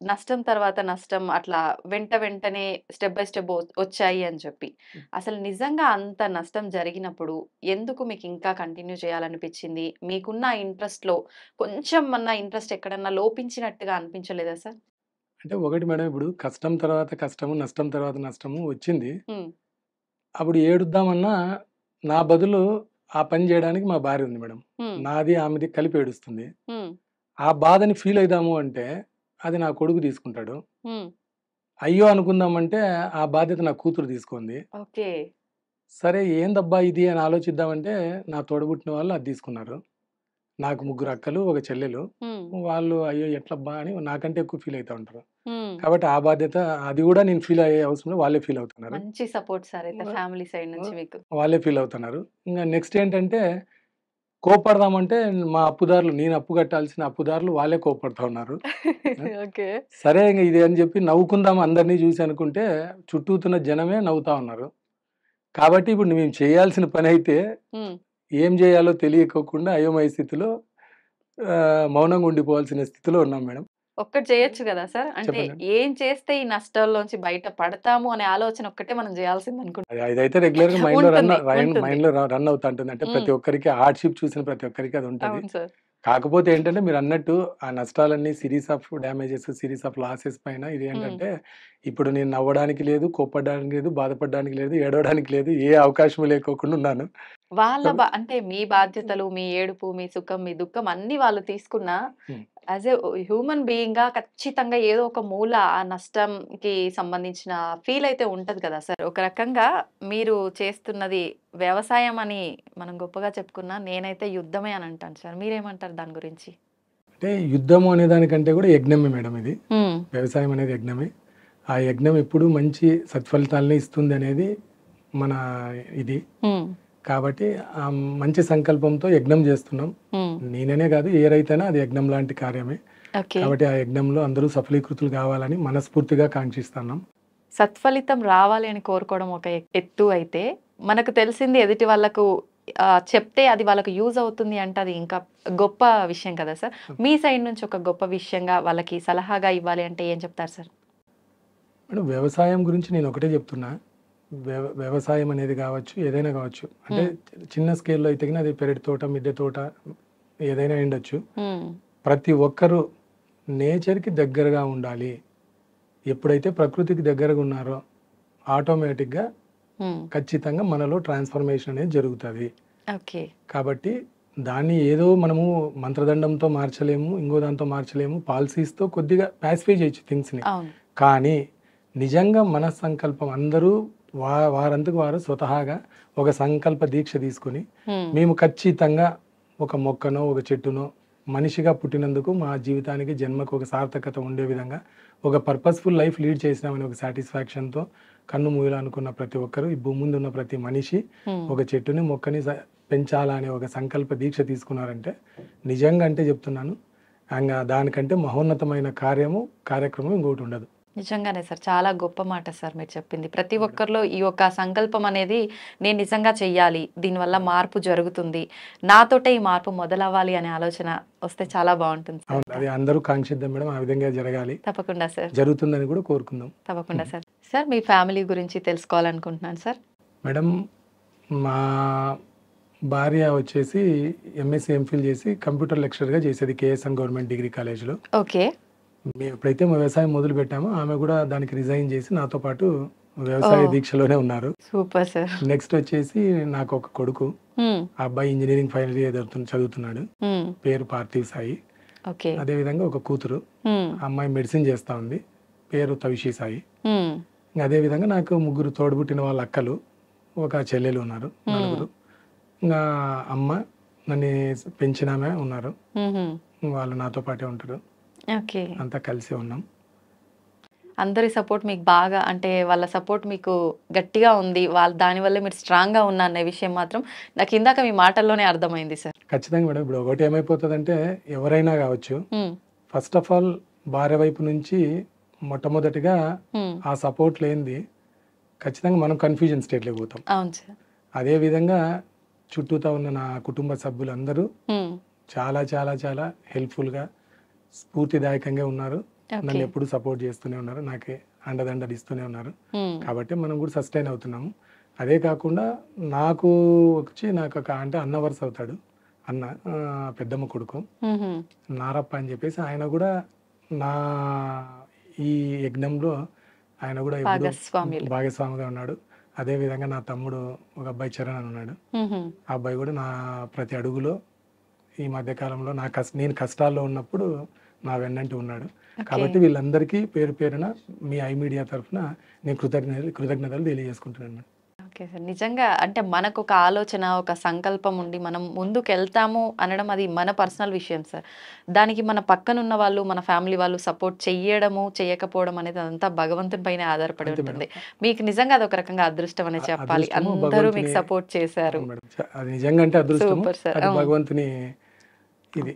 నష్టం తర్వాత నష్టం అట్లా వెంటనే స్టెప్ బై స్టెప్ వచ్చాయి అని చెప్పి. అసలు నిజంగా అంత నష్టం జరిగినప్పుడు ఎందుకు మీకు ఇంకా కంటిన్యూ చేయాలనిపించింది? మీకున్న ఇంట్రెస్ట్‌లో కొంచెం అన్నా ఇంట్రెస్ట్ ఎక్కడన్నా లోపించినట్టుగా అనిపించలేదా సార్? అంటే ఒకటి మేడం, ఇప్పుడు కష్టం తర్వాత కష్టము, నష్టం తర్వాత నష్టము వచ్చింది. హ్మ్. అప్పుడు ఏడుద్దామన్నా నా బదులు ఆ పని చేయడానికి మా భార్య ఉంది మేడం. హ్మ్. నాది ఆమెది కలిపి ఏడుస్తుంది. హ్మ్. ఆ బాధని ఫీల్ అయిదాము అంటే అది నా కొడుకు తీసుకుంటాడు. హ్మ్. అయ్యో అనుకుందామంటే ఆ బాధ్యత నా కూతురు తీసుకుంది. ఓకే. సరే ఏందబ్బా ఇది అని ఆలోచిద్దామంటే నా తోడబుట్టిన వాళ్ళు అది తీసుకున్నారు. నాకు 3 అక్కలు, ఒక చెల్లెలు. హ్మ్. వాళ్ళు అయ్యో ఎట్లబ్బా అని నాకంటే ఎక్కువ ఫీల్ అవుతా ఉంటారు. హ్మ్. కాబట్టి ఆ బాధ్యత అది కూడా నేను ఫీల్ అయ్యే అవసరం లేదు, వాళ్ళే ఫీల్ అవుతున్నారు. మంచి సపోర్ట్ సార్ అయితే ఫ్యామిలీ సైడ్ నుంచి మీకు. వాళ్ళే ఫీల్ అవుతున్నారు. ఇంకా నెక్స్ట్ ఏంటంటే కోప్పడదామంటే మా అప్పుదారులు, నేను అప్పు కట్టాల్సిన అప్పుదారులు వాళ్ళే కోప్పడతా ఉన్నారు. ఓకే. సరే ఇంక ఇది అని చెప్పి నవ్వుకుందాం అందరినీ చూసి అనుకుంటే చుట్టూతున్న జనమే నవ్వుతా ఉన్నారు. కాబట్టి ఇప్పుడు మేము చేయాల్సిన పని అయితే హ్మ్. ఏం చేయాలో తెలియకోకుండా అయోమయ స్థితిలో మౌనంగా ఉండిపోవాల్సిన స్థితిలో ఉన్నాం మేడం. ఒక్కటి చేయొచ్చు కదా సార్. అంటే చెప్పండి. ఏం చేస్తే ఈ నష్టాల్లోంచి బయట పడతాము అనే ఆలోచన ఒక్కటే మనం చేయాల్సింది అదైతే రెగ్యులర్‌గా ఉంటుంది. ఉంటుంది. మైండ్‌లో రన్ అవుతా ఉంటుంది. అంటే ప్రతి హ్మ్. ఒక్కరికి హార్డ్‌షిప్ చూసిన ప్రతి ఒక్కరికి అది ఉంటది. అవును సార్. కాకపోతే ఏంటంటే మీరన్నట్టు ఆ నష్టాలన్నీ series of damages, series of losses పైన ఇది హ్మ్. ఏంటంటే ఇప్పుడు నేను నవ్వడానికి లేదు, కోప్పడడానికి లేదు, బాధపడడానికి లేదు, ఏడవడానికి లేదు. ఏ అవకాశం లేకోకుండా ఉన్నాను. వాళ్ళ అంటే మీ బాధ్యతలు, మీ ఏడుపు, మీ సుఖం, మీ దుఃఖం అన్నీ వాళ్ళు తీసుకున్నా హ్మ్. యాస్ ఎ హ్యూమన్ బీయింగ్‌గా ఖచ్చితంగా ఏదో ఒక మూల ఆ నష్టంకి సంబంధించిన ఫీల్ అయితే ఉంటది కదా సార్. ఒక రకంగా మీరు చేస్తున్నది వ్యవసాయం అని మనం గొప్పగా చెప్పుకున్నా, నేనైతే యుద్ధమే అని అంటాను సార్. మీరేమంటారు దాని గురించి? అంటే యుద్ధము అనే దానికంటే కూడా యజ్ఞమే మేడం ఇది. హ్మ్. వ్యవసాయం అనేది యజ్ఞమే. ఆ యజ్ఞం ఎప్పుడు మంచి సత్ఫలితాలనే ఇస్తుంది అనేది మన ఇది. హ్మ్. కాబట్టి ఆ మంచి సంకల్పంతో యజ్ఞం చేస్తున్నాం. హ్మ్. నేననే కాదు, ఏ రైతైనా అది యజ్ఞం లాంటి కార్యమే. ఓకే. కాబట్టి ఆ యజ్ఞంలో అందరూ సఫలీకృతులు కావాలని మనస్ఫూర్తిగా కాంక్షిస్తున్నాం. సత్ఫలితం రావాలి అని కోరుకోవడం ఒక ఎత్తు అయితే, మనకు తెలిసింది ఎదుటి వాళ్ళకు చెప్తే అది వాళ్ళకి యూజ్ అవుతుంది అంటే అది ఇంకా గొప్ప విషయం కదా సార్. మీ సైడ్ నుంచి ఒక గొప్ప విషయంగా వాళ్ళకి సలహాగా ఇవ్వాలి అంటే ఏం చెప్తారు సార్? మేడం, వ్యవసాయం గురించి నేను ఒకటే చెప్తున్నా. వ్యవసాయం అనేది కావచ్చు, ఏదైనా కావచ్చు. అంటే చిన్న స్కేల్‌లో అయితే గిన అది పెరటి తోట, మిద్దె తోట ఏదైనా అయ్యుండొచ్చు. ప్రతి ఒక్కరు నేచర్‌కి దగ్గరగా ఉండాలి. ఎప్పుడైతే ప్రకృతికి దగ్గరగా ఉన్నారో ఆటోమేటిక్‌గా ఖచ్చితంగా మనలో ట్రాన్స్‌ఫర్మేషన్ అనేది జరుగుతది. ఓకే. కాబట్టి దాన్ని ఏదో మనము మంత్రదండంతో మార్చలేము, ఇంకో దాంతో మార్చలేము. పాలసీస్‌తో కొద్దిగా పాసిఫై చేయొచ్చు థింగ్స్‌ని. అవును. కానీ నిజంగా మన సంకల్పం అందరూ వారంతకు వారు స్వతహాగా ఒక సంకల్ప దీక్ష తీసుకొని మేము ఖచ్చితంగా ఒక మొక్కనో, ఒక చెట్టునో మనిషిగా పుట్టినందుకు మా జీవితానికి, జన్మకు ఒక సార్థకత ఉండే విధంగా ఒక పర్పస్‌ఫుల్ లైఫ్ లీడ్ చేసినామని ఒక సాటిస్ఫాక్షన్‌తో కన్ను మూయాలనుకున్న ప్రతి ఒక్కరు, ఈ భూమి మీద ఉన్న ప్రతి మనిషి ఒక చెట్టుని, మొక్కని పెంచాలనే ఒక సంకల్ప దీక్ష తీసుకున్నారంటే నిజంగా అంటే చెప్తున్నాను, దానికంటే మహోన్నతమైన కార్యక్రమం ఇంకోటి ఉండదు. నిజంగానే సార్. చాలా గొప్ప మాట సార్ మీరు చెప్పింది. ప్రతి ఒక్కరిలో ఈ యొక్క సంకల్పం అనేది నేను నిజంగా చెయ్యాలి, దీనివల్ల మార్పు జరుగుతుంది, నాతోటే ఈ మార్పు మొదలవ్వాలి అనే ఆలోచన వస్తే చాలా బాగుంటుంది సార్. అది అందరూ కాంక్షిద్దాం మేడం, ఆ విధంగా జరగాలి. తప్పకుండా సార్. జరుగుతుందని కూడా కోరుకుందాం. తప్పకుండా సార్. సార్, మీ ఫ్యామిలీ గురించి తెలుసుకోవాలనుకుంటున్నాను సార్. మేడం, మా భార్య వచ్చేసి ఎంఎస్సీ ఎంఫిల్ చేసి కంప్యూటర్ లెక్చరర్గా చేసేది కేఎస్ఎన్ గవర్నమెంట్ డిగ్రీ కాలేజ్లో. ఓకే. మేము ఎప్పుడైతే వ్యవసాయం మొదలు పెట్టామో ఆమె కూడా దానికి రిజైన్ చేసి నాతో పాటు వ్యవసాయ దీక్షలోనే ఉన్నారు. Super sir. నెక్స్ట్ వచ్చేసి నాకు ఒక కొడుకు, ఆ అబ్బాయి ఇంజనీరింగ్ ఫైనల్ ఇయర్ చదువుతున్నాడు, పేరు పార్థివ్ సాయి. ఓకే. అదే విధంగా ఒక కూతురు, ఆ అమ్మాయి మెడిసిన్ చేస్తా ఉంది, పేరు తవిషి సాయి. అదే విధంగా నాకు ముగ్గురు తోడుబుట్టిన వాళ్ళ అక్కలు, ఒక చెల్లెలు ఉన్నారు, నలుగురు. ఇంకా అమ్మ నన్ను పెంచినామే ఉన్నారు, వాళ్ళు నాతో పాటే ఉంటారు. ఓకే. అంతా కలిసి ఉన్నాం. అందరి సపోర్ట్ మీకు బాగా, అంటే వాళ్ళ సపోర్ట్ మీకు గట్టిగా ఉంది, వాళ్ళ దానివల్ల మీరు స్ట్రాంగ్గా ఉన్నా అనే విషయం మాత్రం నాకు ఇందాక మీ మాటల్లోనే అర్థమైంది సార్. ఖచ్చితంగా మేడం. ఇప్పుడు ఒకటి ఏమైపోతుందంటే ఎవరైనా కావచ్చు, ఫస్ట్ ఆఫ్ ఆల్ భార్య వైపు నుంచి మొట్టమొదటిగా ఆ సపోర్ట్ లేనిది ఖచ్చితంగా మనం కన్ఫ్యూజన్ స్టేట్లోకి పోతాం. అవును సార్. అదే విధంగా చుట్టూతా ఉన్న నా కుటుంబ సభ్యులందరూ చాలా చాలా చాలా హెల్ప్ఫుల్గా స్ఫూర్తిదాయకంగా ఉన్నారు. నన్ను ఎప్పుడు సపోర్ట్ చేస్తూనే ఉన్నారు, నాకే అండదండలు ఇస్తూనే ఉన్నారు. కాబట్టి మనం కూడా సస్టైన్ అవుతున్నాము. అదే కాకుండా నాకు ఒక అంటే అన్న వరుస అవుతాడు, అన్న పెద్దమ్మ కొడుకు నారప్ప అని చెప్పేసి, ఆయన కూడా నా ఈ యజ్ఞంలో ఆయన కూడా భాగస్వామిగా ఉన్నాడు. అదే విధంగా నా తమ్ముడు ఒక అబ్బాయి చరణ్ అని ఉన్నాడు, ఆ అబ్బాయి కూడా నా ప్రతి అడుగులో ఈ మధ్య కాలంలో నేను కష్టాల్లో ఉన్నప్పుడు నా వెన్నంటి ఉన్నాడు. కాబట్టి వీళ్ళందరికీ పేరు పేరున మీ ఐ మీడియా తరఫున నేను కృతజ్ఞతలు తెలియజేసుకుంటున్నాను. Okay sir. నిజంగా అంటే మనకు ఒక ఆలోచన, ఒక సంకల్పం ఉండి మనం ముందుకు వెళ్తాము అనడం అది మన పర్సనల్ విషయం సార్. దానికి మన పక్కనున్న వాళ్ళు, మన ఫ్యామిలీ వాళ్ళు సపోర్ట్ చెయ్యడము చేయకపోవడం అనేది అదంతా భగవంతుని పైన ఆధారపడి ఉంటుంది. మీకు నిజంగా అది ఒక రకంగా అదృష్టం అనే చెప్పాలి, అందరూ మీకు సపోర్ట్ చేశారు. అది నిజంగా అంటే అదృష్టం, భగవంతుని ఇది.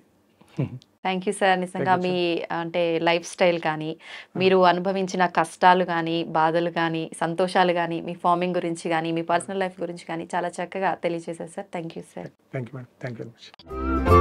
Thank you sir. నిజంగా మీ అంటే లైఫ్ స్టైల్ కానీ, మీరు అనుభవించిన కష్టాలు కానీ, బాధలు కానీ, సంతోషాలు కానీ, మీ ఫార్మింగ్ గురించి కానీ, మీ పర్సనల్ లైఫ్ గురించి కానీ చాలా చక్కగా తెలియజేశారు sir. Thank you sir. Thank you madam. Thank you very much.